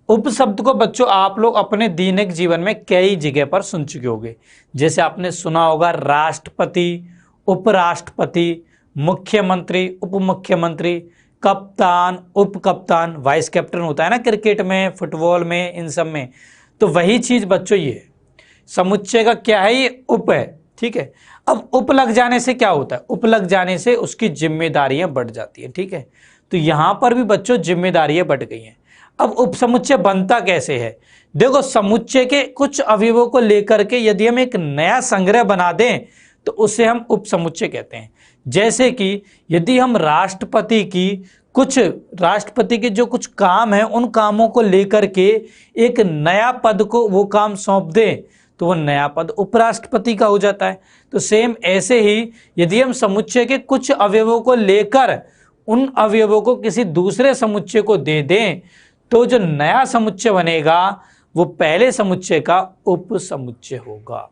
उप शब्द को बच्चों आप लोग अपने दैनिक जीवन में कई जगह पर सुन चुके होंगे। जैसे आपने सुना होगा राष्ट्रपति, उपराष्ट्रपति, मुख्यमंत्री, उप मुख्यमंत्री, कप्तान, उप कप्तान, वाइस कैप्टन होता है ना क्रिकेट में, फुटबॉल में, इन सब में। तो वही चीज बच्चों ये समुच्चय का क्या है? ये उप है। ठीक है, अब उप लग जाने से क्या होता है, उप लग जाने से उसकी जिम्मेदारियां बढ़ जाती है, ठीक है। तो यहां पर भी बच्चों जिम्मेदारियां बढ़ गई हैं। अब उपसमुच्चय बनता कैसे है, देखो समुच्चय के कुछ अवयवों को लेकर के यदि हम एक नया संग्रह बना दें तो उसे हम उपसमुच्चय कहते हैं। जैसे कि यदि हम राष्ट्रपति के जो कुछ काम है उन कामों को लेकर के एक नया पद को वो काम सौंप दें तो वो नया पद उपराष्ट्रपति का हो जाता है। तो सेम ऐसे ही यदि हम समुच्चय के कुछ अवयवों को लेकर उन अवयवों को किसी दूसरे समुच्चय को दे दें तो जो नया समुच्चय बनेगा वो पहले समुच्चय का उपसमुच्चय होगा।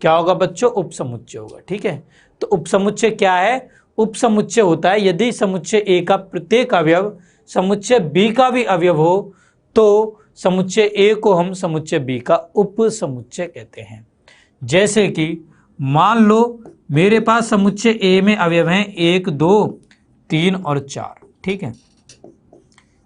क्या होगा बच्चों, उपसमुच्चय होगा, ठीक है। तो उपसमुच्चय क्या है, उपसमुच्चय होता है यदि समुच्चय ए का प्रत्येक अवयव समुच्चय बी का भी अवयव हो तो समुच्चय ए को हम समुच्चय बी का उपसमुच्चय कहते हैं। जैसे कि मान लो मेरे पास समुच्चय ए में अवयव हैं 1, 2, 3 और 4, ठीक है।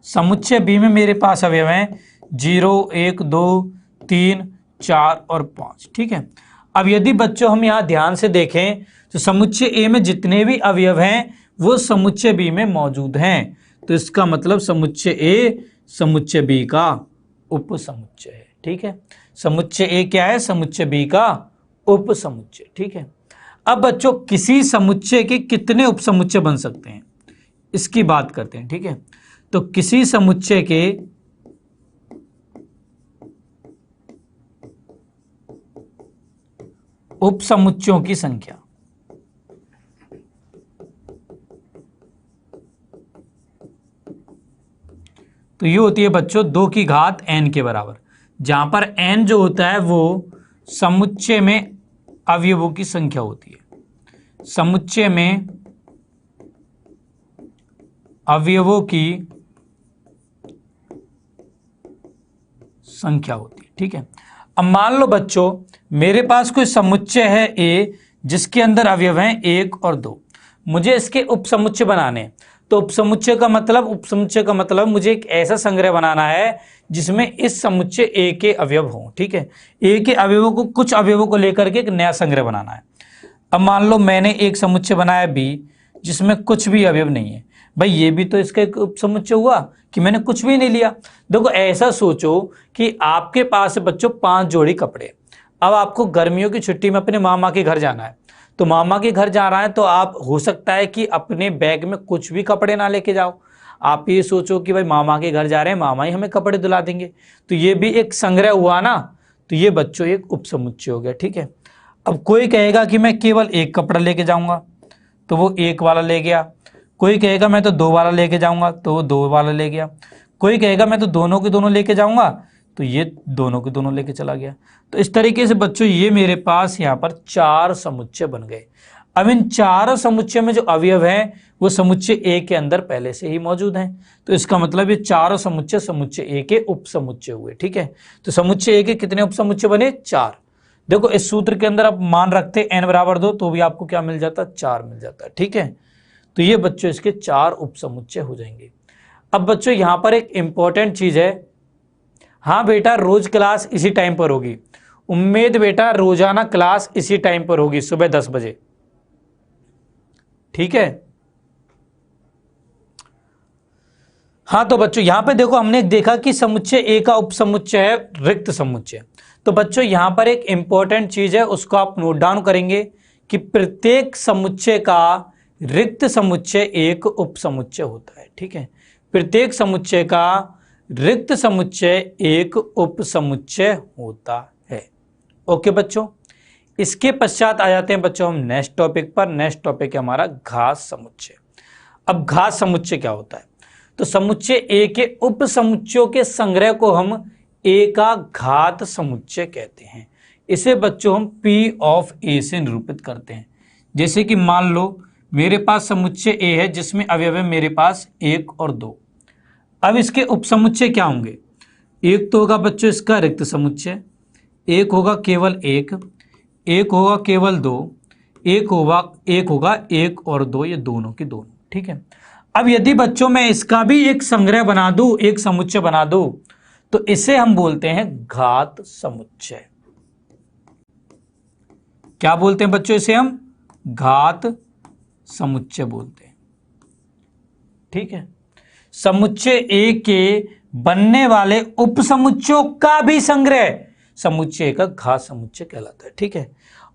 समुच्चय बी में मेरे पास अवयव हैं 0, 1, 2, 3, 4 और 5, ठीक है। अब यदि बच्चों हम यहाँ ध्यान से देखें तो समुच्चय ए में जितने भी अवयव हैं वो समुच्चय बी में मौजूद हैं, तो इसका मतलब समुच्चय ए समुच्चय बी का उपसमुच्चय है, ठीक है। समुच्चय ए क्या है, समुच्चय बी का उपसमुच्चय, ठीक है। अब बच्चों किसी समुच्चय के कितने उपसमुच्चय बन सकते हैं इसकी बात करते हैं, ठीक है। तो किसी समुच्चय के उपसमुच्चयों की संख्या तो ये होती है बच्चों 2 की घात n के बराबर, जहां पर n जो होता है वो समुच्चय में अवयवों की संख्या होती है, समुच्चय में अवयवों की संख्या होती है, ठीक है। अब मान लो बच्चों मेरे पास कोई समुच्चय है ए जिसके अंदर अवयव हैं 1 और 2, मुझे इसके उपसमुच्चय बनाने हैं। तो उपसमुच्चय का मतलब मुझे एक ऐसा संग्रह बनाना है जिसमें इस समुच्चय ए के अवयव हों, ठीक है। ए के अवयवों को कुछ अवयवों को लेकर के एक नया संग्रह बनाना है। अब मान लो मैंने एक समुच्चय बनाया बी जिसमें कुछ भी अवयव नहीं है, भाई ये भी तो इसका एक उपसमुच्चय हुआ कि मैंने कुछ भी नहीं लिया। देखो ऐसा सोचो कि आपके पास बच्चों 5 जोड़ी कपड़े, अब आपको गर्मियों की छुट्टी में अपने मामा के घर जाना है, तो मामा के घर जा रहा है तो आप हो सकता है कि अपने बैग में कुछ भी कपड़े ना लेके जाओ, आप ये सोचो कि भाई मामा के घर जा रहे हैं, मामा ही हमें कपड़े दिला देंगे, तो ये भी एक संग्रह हुआ ना, तो ये बच्चों एक उपसमुच्चय हो गया, ठीक है। अब कोई कहेगा कि मैं केवल एक कपड़ा लेके जाऊंगा तो वो 1 वाला ले गया, कोई कहेगा मैं तो 2 वाला लेके जाऊंगा तो वो 2 वाला ले गया, कोई कहेगा मैं तो दोनों के दोनों लेके जाऊंगा तो ये दोनों के दोनों लेके चला गया। तो इस तरीके से बच्चों ये मेरे पास यहाँ पर 4 समुच्चय बन गए। अब इन 4 समुच्चय में जो अवयव हैं वो समुच्चय ए के अंदर पहले से ही मौजूद हैं, तो इसका मतलब ये 4 समुच्चय समुच्चय ए के उपसमुच्चय हुए, ठीक है। तो समुच्चय ए के कितने उपसमुच्चय बने, 4। देखो इस सूत्र के अंदर आप मान रखते n बराबर 2 तो भी आपको क्या मिल जाता, 4 मिल जाता है, ठीक है। तो ये बच्चों इसके 4 उपसमुच्चय हो जाएंगे। अब बच्चों यहां पर एक इंपॉर्टेंट चीज है, हाँ बेटा रोज क्लास इसी टाइम पर होगी, उम्मीद बेटा रोजाना क्लास इसी टाइम पर होगी सुबह 10 बजे, ठीक है। हाँ तो बच्चों यहां पे देखो हमने देखा कि समुच्चय ए का उपसमुच्चय है रिक्त समुच्चय। तो बच्चों यहां पर एक इंपॉर्टेंट चीज है उसको आप नोट डाउन करेंगे कि प्रत्येक समुच्चय का रिक्त समुच्चय एक उपसमुच्चय होता है, ठीक है। प्रत्येक समुच्चय का रिक्त समुच्चय एक उपसमुच्चय होता है। ओके बच्चों, इसके पश्चात आ जाते हैं बच्चों हम नेक्स्ट टॉपिक पर। नेक्स्ट टॉपिक है हमारा घात समुच्चय। अब घात समुच्चय क्या होता है, तो समुच्चय ए के उपसमुच्चयों के संग्रह को हम ए का घात समुच्चय कहते हैं। इसे बच्चों हम P ऑफ A से निरूपित करते हैं। जैसे कि मान लो मेरे पास समुच्चय ए है जिसमें अवयव है मेरे पास 1 और 2। अब इसके उपसमुच्चय क्या होंगे, एक तो होगा बच्चों इसका रिक्त समुच्चय, एक होगा केवल 1, एक होगा केवल 2, एक होगा 1 और 2, ये दोनों की दोनों, ठीक है। अब यदि बच्चों मैं इसका भी एक संग्रह बना दूं, एक समुच्चय बना दूं, तो इसे हम बोलते हैं घात समुच्चय। क्या बोलते हैं बच्चों, इसे हम घात समुच्चय बोलते हैं। ठीक है, समुच्चय ए के बनने वाले उपसमुच्चयों का भी संग्रह समुच्चय का घात समुच्चय कहलाता है। ठीक है,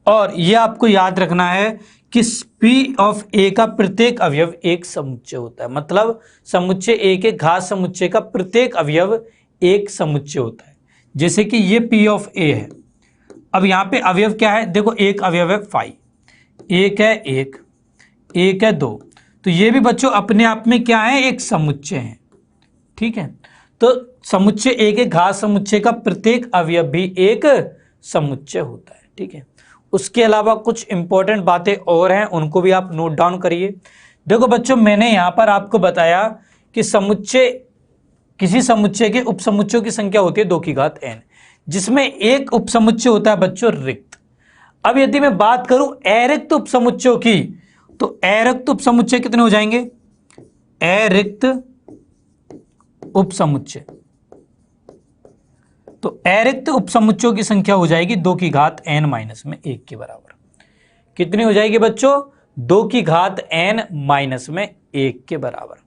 और यह आपको याद रखना है कि P ऑफ ए का प्रत्येक अवयव एक समुच्चय होता है। मतलब समुच्चय ए के घात समुच्चय का प्रत्येक अवयव एक समुच्चय होता है। जैसे कि ये P ऑफ ए है, अब यहां पे अवयव क्या है, देखो एक अवयव है 5, एक है एक है 2, तो ये भी बच्चों अपने आप में क्या है, एक समुच्चय है। ठीक है, तो समुच्चय ए के घात समुच्चय का प्रत्येक अवयव भी एक समुच्चय होता है। ठीक है, उसके अलावा कुछ इंपॉर्टेंट बातें और हैं, उनको भी आप नोट डाउन करिए। देखो बच्चों, मैंने यहां पर आपको बताया कि समुच्चय, किसी समुच्चय के उपसमुच्चयों की संख्या होती है 2 की घात n, जिसमें एक उपसमुच्चय होता है बच्चों रिक्त। अब यदि मैं बात करूं अरिक्त उपसमुच्चयों की, तो अरिक्त उपसमुच्चय कितने हो जाएंगे, अरिक्त उपसमुच्चय, तो अरिक्त उपसमुच्चयों की संख्या हो जाएगी 2 की घात n माइनस में 1 के बराबर। कितनी हो जाएगी बच्चों, 2 की घात n माइनस में 1 के बराबर।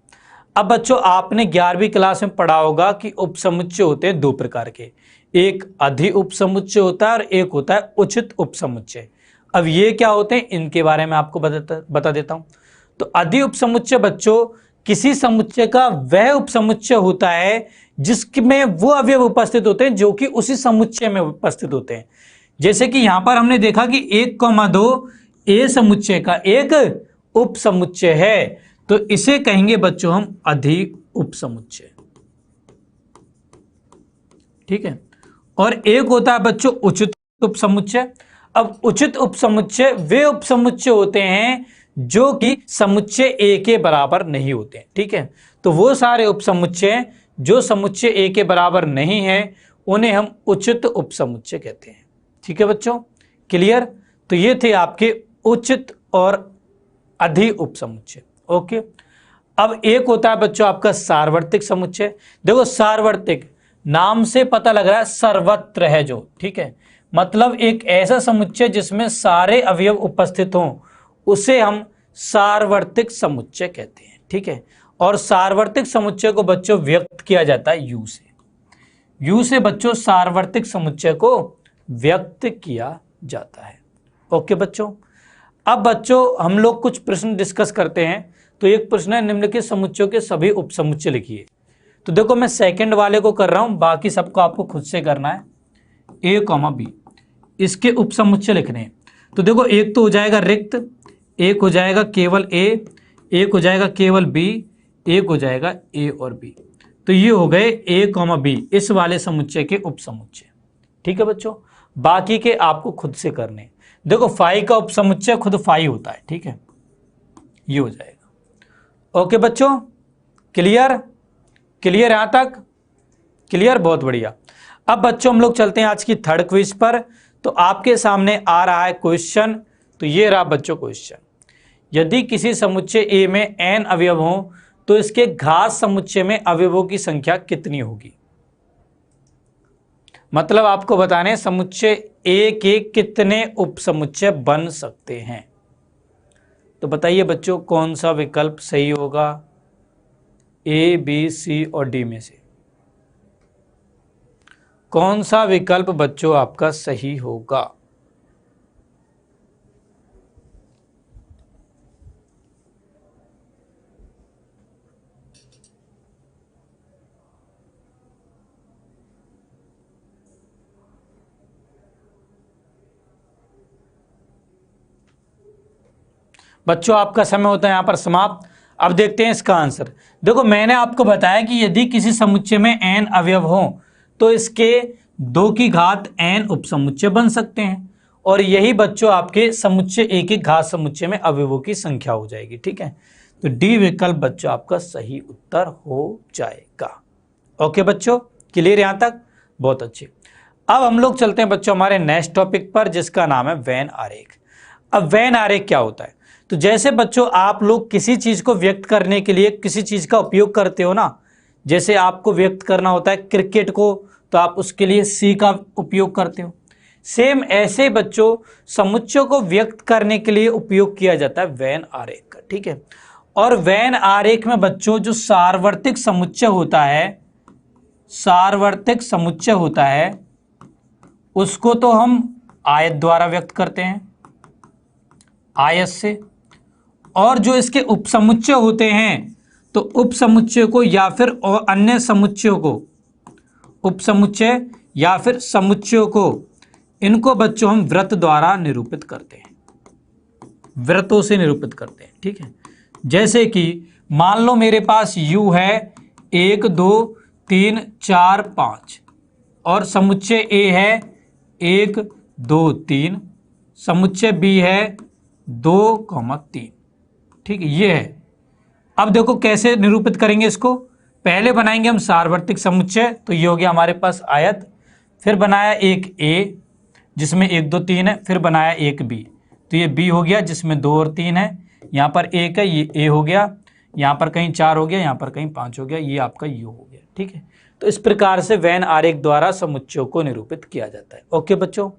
अब बच्चों आपने 11वीं क्लास में पढ़ा होगा कि उपसमुच्चय होते हैं 2 प्रकार के, एक अधि उपसमुच्चय होता है और एक होता है उचित उपसमुच्चय। अब ये क्या होते हैं, इनके बारे में आपको बता देता हूं। तो अधि उपसमुच्चय बच्चों किसी समुच्चय का वह उपसमुच्चय होता है जिसमें वो अवयव उपस्थित होते हैं जो कि उसी समुच्चय में उपस्थित होते हैं। जैसे कि यहां पर हमने देखा कि 1,2 ए समुच्चय का एक उपसमुच्चय है, तो इसे कहेंगे बच्चों हम अधि उपसमुच्चय। ठीक है, और एक होता है बच्चों उचित उपसमुच्चय। अब उचित उपसमुच्चय वे उपसमुच्चय होते हैं जो कि समुच्चय ए के बराबर नहीं होते हैं। ठीक है, तो वो सारे उपसमुच्चय जो समुच्चय ए के बराबर नहीं है उन्हें हम उचित उपसमुच्चय कहते हैं। ठीक है बच्चों, क्लियर। तो ये थे आपके उचित और अधि उपसमुच्चय। ओके, अब एक होता है बच्चों आपका सार्वत्रिक समुच्चय। देखो सार्वत्रिक नाम से पता लग रहा है सर्वत्र है जो, ठीक है, मतलब एक ऐसा समुच्चय जिसमें सारे अवयव उपस्थित हों उसे हम सार्वत्रिक समुच्चय कहते हैं। ठीक है, और सार्वत्रिक समुच्चय को बच्चों व्यक्त किया जाता है यू से। यू से बच्चों सार्वत्रिक समुच्चय को व्यक्त किया जाता है। ओके बच्चों, अब बच्चों हम लोग कुछ प्रश्न डिस्कस करते हैं। तो एक प्रश्न है, निम्नलिखित समुच्चयों के सभी उपसमुच्चय लिखिए। तो देखो मैं सेकंड वाले को कर रहा हूं, बाकी सबको आपको खुद से करना है। ए कॉमा बी, इसके उपसमुच्चय लिखने हैं। तो देखो एक तो हो जाएगा रिक्त, एक हो जाएगा केवल ए, एक हो जाएगा केवल बी, एक हो जाएगा ए और बी। तो ये हो गए ए कॉमा बी इस वाले समुच्चय के उपसमुच्चय। ठीक है बच्चों, बाकी के आपको खुद से करने हैं। देखो फाई का उपसमुच्चय खुद फाई होता है। ठीक है, ये हो जाएगा। ओके बच्चों, क्लियर, क्लियर यहां तक, क्लियर, बहुत बढ़िया। अब बच्चों हम लोग चलते हैं आज की थर्ड क्विज पर। तो आपके सामने आ रहा है क्वेश्चन, तो ये रहा बच्चों क्वेश्चन। यदि किसी समुच्चय ए में n अवयव हों तो इसके घात समुच्चय में अवयवों की संख्या कितनी होगी। मतलब आपको बताने समुच्चय ए के कितने उपसमुच्चय बन सकते हैं। तो बताइए बच्चों कौन सा विकल्प सही होगा, ए बी सी और डी में से कौन सा विकल्प बच्चों आपका सही होगा। बच्चों आपका समय होता है यहां पर समाप्त। अब देखते हैं इसका आंसर। देखो मैंने आपको बताया कि यदि किसी समुच्चय में n अवयव हो तो इसके 2 की घात n उपसमुच्चय बन सकते हैं, और यही बच्चों आपके समुच्चय ए के घात समुच्चय में अवयवों की संख्या हो जाएगी। ठीक है, तो डी विकल्प बच्चों आपका सही उत्तर हो जाएगा। ओके बच्चों, क्लियर यहां तक, बहुत अच्छे। अब हम लोग चलते हैं बच्चों हमारे नेक्स्ट टॉपिक पर जिसका नाम है वेन आरेख। अब वेन आरेख क्या होता है, तो जैसे बच्चों आप लोग किसी चीज को व्यक्त करने के लिए किसी चीज का उपयोग करते हो ना, जैसे आपको व्यक्त करना होता है क्रिकेट को तो आप उसके लिए सी का उपयोग करते हो। सेम ऐसे बच्चों समुच्चयों को व्यक्त करने के लिए उपयोग किया जाता है वेन आरेख का, ठीक है। और वेन आरेख में बच्चों जो सार्वत्रिक समुच्चय होता है, सार्वत्रिक समुच्चय होता है, उसको तो हम आयत द्वारा व्यक्त करते हैं, आयत से। और जो इसके उपसमुच्चय होते हैं तो उपसमुच्चय को या फिर और अन्य समुच्चयों को, उपसमुच्चय या फिर समुच्चयों को, इनको बच्चों हम वृत्त द्वारा निरूपित करते हैं, वृत्तों से निरूपित करते हैं, ठीक है। जैसे कि मान लो मेरे पास u है 1 2 3 4 5 और समुच्चय a है 1 2 3, समुच्चय b है 2 3, ठीक है, ये है। अब देखो कैसे निरूपित करेंगे इसको। पहले बनाएंगे हम सार्वत्रिक समुच्चय, तो ये हो गया हमारे पास आयत। फिर बनाया एक a जिसमें 1 2 3 है, फिर बनाया एक b, तो ये b हो गया जिसमें 2 और 3 है, यहाँ पर 1 है, ये a हो गया, यहाँ पर कहीं 4 हो गया, यहाँ पर कहीं 5 हो गया, ये आपका u हो गया, ठीक है। तो इस प्रकार से वेन आरेख द्वारा समुच्चयों को निरूपित किया जाता है। ओके बच्चों,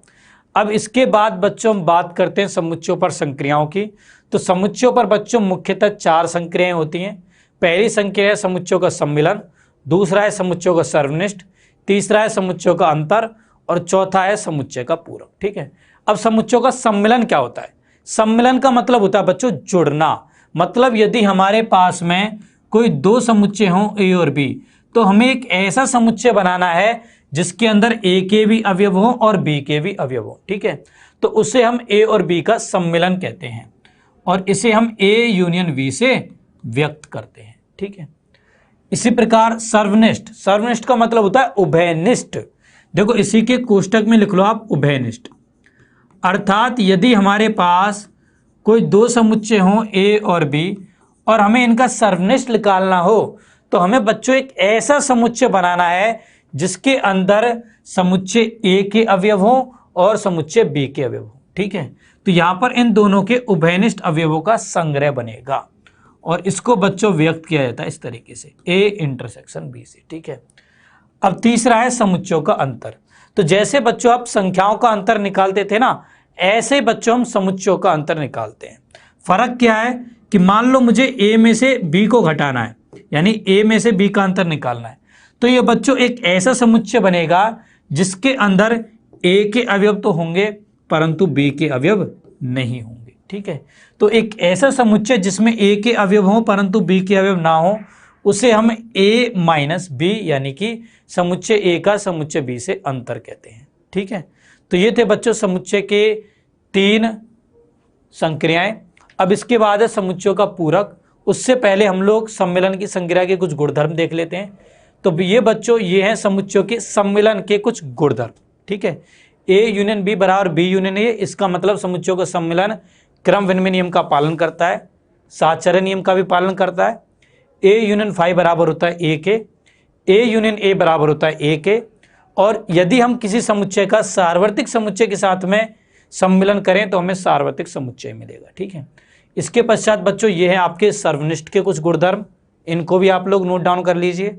अब इसके बाद बच्चों हम बात करते हैं समुच्चयों पर संक्रियाओं की। तो समुच्चयों पर बच्चों मुख्यतः 4 संक्रियाएं होती हैं। पहली संक्रिया है समुच्चयों का सम्मिलन, दूसरा है समुच्चयों का सर्वनिष्ठ, तीसरा है समुच्चयों का अंतर और चौथा है समुच्चय का पूरक, ठीक है। अब समुच्चयों का सम्मिलन क्या होता है? सम्मिलन का मतलब होता है बच्चों जुड़ना। मतलब यदि हमारे पास में कोई 2 समुच्चय हों a और b, तो हमें एक ऐसा समुच्चय बनाना है जिसके अंदर a के भी अवयव हों और b के भी अवयव हों, ठीक है। तो उसे हम a और b का सम्मिलन कहते हैं और इसे हम a यूनियन b से व्यक्त करते हैं, ठीक है। इसी प्रकार सर्वनिष्ठ, सर्वनिष्ठ का मतलब होता है उभयनिष्ठ। देखो इसी के कोष्टक में लिख लो आप उभयनिष्ठ, अर्थात यदि हमारे पास कोई 2 समुच्चय हों a और b और हमें इनका सर्वनिष्ठ निकालना हो, तो हमें बच्चों एक ऐसा समुच्चय बनाना है जिसके अंदर समुच्चय a के अवयव हों और समुच्चय b के अवयव हों, ठीक है। तो यहां पर इन दोनों के उभयनिष्ठ अवयवों का संग्रह बनेगा और इसको बच्चों व्यक्त किया जाता है इस तरीके से a इंटरसेक्शन b से, ठीक है। अब तीसरा है समुच्चयों का अंतर। तो जैसे बच्चों आप संख्याओं का अंतर निकालते थे ना, ऐसे बच्चों हम समुच्चयों का अंतर निकालते हैं। फर्क क्या है कि मान लो मुझे a में से b को घटाना है, यानी a में से b का अंतर निकालना है, तो ये बच्चों एक ऐसा समुच्चय बनेगा जिसके अंदर a के अवयव तो होंगे परंतु b के अवयव नहीं होंगे, ठीक है। तो एक ऐसा समुच्चय जिसमें a के अवयव हों परंतु b के अवयव ना हो, उसे हम a माइनस b यानी कि समुच्चय a का समुच्चय b से अंतर कहते हैं, ठीक है। तो ये थे बच्चों समुच्चय के 3 संक्रियाएं। अब इसके बाद है समुच्चयों का पूरक। उससे पहले हम लोग सम्मिलन की संक्रिया के कुछ गुणधर्म देख लेते हैं। तो ये बच्चों ये हैं समुच्चयों के सम्मिलन के कुछ गुणधर्म, ठीक है। a यूनियन b बराबर b यूनियन a, इसका मतलब समुच्चयों का सम्मिलन क्रम विनिमय नियम का पालन करता है, साहचर्य नियम का भी पालन करता है। a यूनियन फाई बराबर होता है a के, a यूनियन a बराबर होता है a के। और यदि हम किसी समुच्चय का सार्वत्रिक समुच्चय के साथ में सम्मिलन करें तो हमें सार्वत्रिक समुच्चय मिलेगा, ठीक है। इसके पश्चात बच्चों ये है आपके सर्वनिष्ठ के कुछ गुणधर्म, इनको भी आप लोग नोट डाउन कर लीजिए।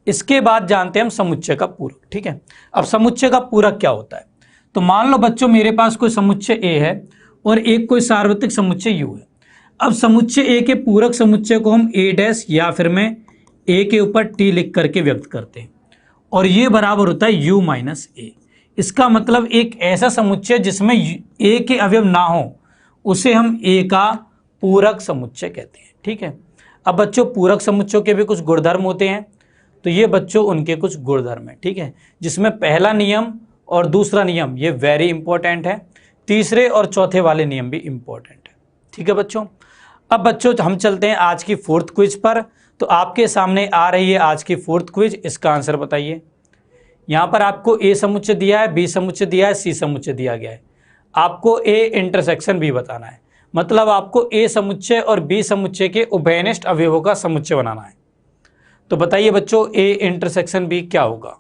इसके बाद जानते हैं हम समुच्चय का पूरक, ठीक है। अब समुच्चय का पूरक क्या होता है? तो मान लो बच्चों मेरे पास कोई समुच्चय a है और एक कोई सार्वत्रिक समुच्चय u है। अब समुच्चय a के पूरक समुच्चय को हम a डैश या फिर मैं a के ऊपर t लिख करके व्यक्त करते हैं और ये बराबर होता है u माइनस a। इसका मतलब एक ऐसा समुच्चय जिसमें a के अवयव ना हो उसे हम a का पूरक समुच्चय कहते हैं, ठीक है। अब बच्चों पूरक समुच्चयों के भी कुछ गुणधर्म होते हैं, तो ये बच्चों उनके कुछ गुणधर्म हैं, ठीक है, जिसमें पहला नियम और दूसरा नियम ये वेरी इंपॉर्टेंट है, तीसरे और चौथे वाले नियम भी इंपॉर्टेंट है, ठीक है बच्चों। अब बच्चों हम चलते हैं आज की 4th क्विज पर। तो आपके सामने आ रही है आज की 4th क्विज, इसका आंसर बताइए। यहाँ पर आपको a समुच्चय दिया है, b समुच्चय दिया है, c समुच्चय दिया गया है, आपको a इंटरसेक्शन b बताना है। मतलब आपको a समुच्चय और b समुच्चय के उभयनिष्ठ अवयवों का समुच्चय बनाना है। तो बताइए बच्चों a इंटरसेक्शन b क्या होगा?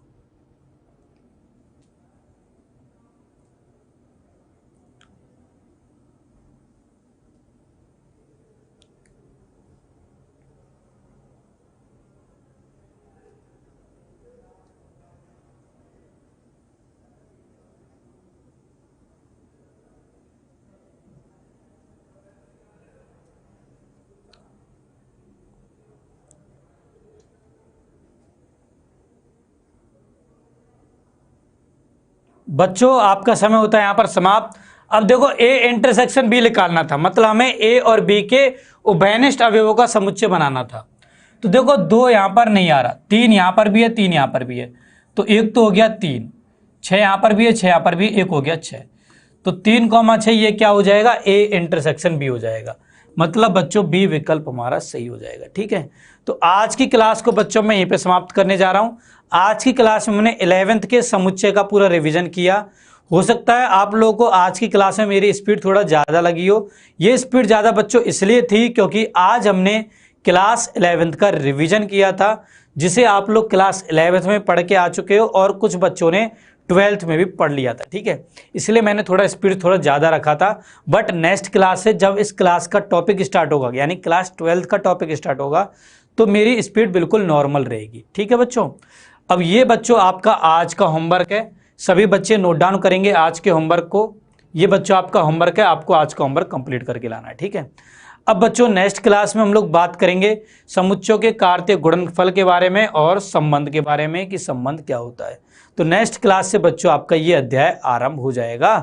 बच्चों आपका समय होता है यहाँ पर समाप्त। अब देखो ए इंटरसेक्शन बी निकालना था, मतलब हमें ए और बी के उभयनिष्ठ अवयवों का समुच्चय बनाना था। तो देखो 2 यहाँ पर नहीं आ रहा, 3 यहाँ पर भी है, 3 यहाँ पर भी है, तो 1 तो हो गया 3, 6 यहाँ पर भी है, 6 यहाँ पर भी, 1 हो गया 6। तो 3,6 ये क्या हो जाएगा, ए इंटरसेक्शन बी हो जाएगा। मतलब बच्चों बी विकल्प हमारा सही हो जाएगा। ठीक है, तो आज की क्लास को बच्चों मैं यहीं पे समाप्त करने जा रहा हूं। आज की क्लास में हमने 11th के समुच्चय का पूरा रिवीजन किया। हो सकता है आप लोगों को आज की क्लास में मेरी स्पीड थोड़ा ज़्यादा लगी हो। ये स्पीड ज़्यादा बच्चों इसलिए थी क्योंकि आज हमने क्लास 11th का रिवीजन किया था, जिसे आप लोग क्लास 11th में पढ़ के आ चुके हो और कुछ बच्चों ने 12th में भी पढ़ लिया था। ठीक है, इसलिए मैंने थोड़ा स्पीड थोड़ा ज़्यादा रखा था। बट नेक्स्ट क्लास से जब इस क्लास का टॉपिक स्टार्ट होगा, यानी क्लास 12th का टॉपिक स्टार्ट होगा, तो मेरी स्पीड बिल्कुल नॉर्मल रहेगी। ठीक है बच्चों, अब ये बच्चों आपका आज का होमवर्क है, सभी बच्चे नोट डाउन करेंगे आज के होमवर्क को। ये बच्चों आपका होमवर्क है, आपको आज का होमवर्क कंप्लीट करके लाना है। ठीक है, अब बच्चों नेक्स्ट क्लास में हम लोग बात करेंगे समुच्चयों के कार्तीय गुणनफल के बारे में और संबंध के बारे में कि संबंध क्या होता है। तो नेक्स्ट क्लास से बच्चों आपका ये अध्याय आरंभ हो जाएगा।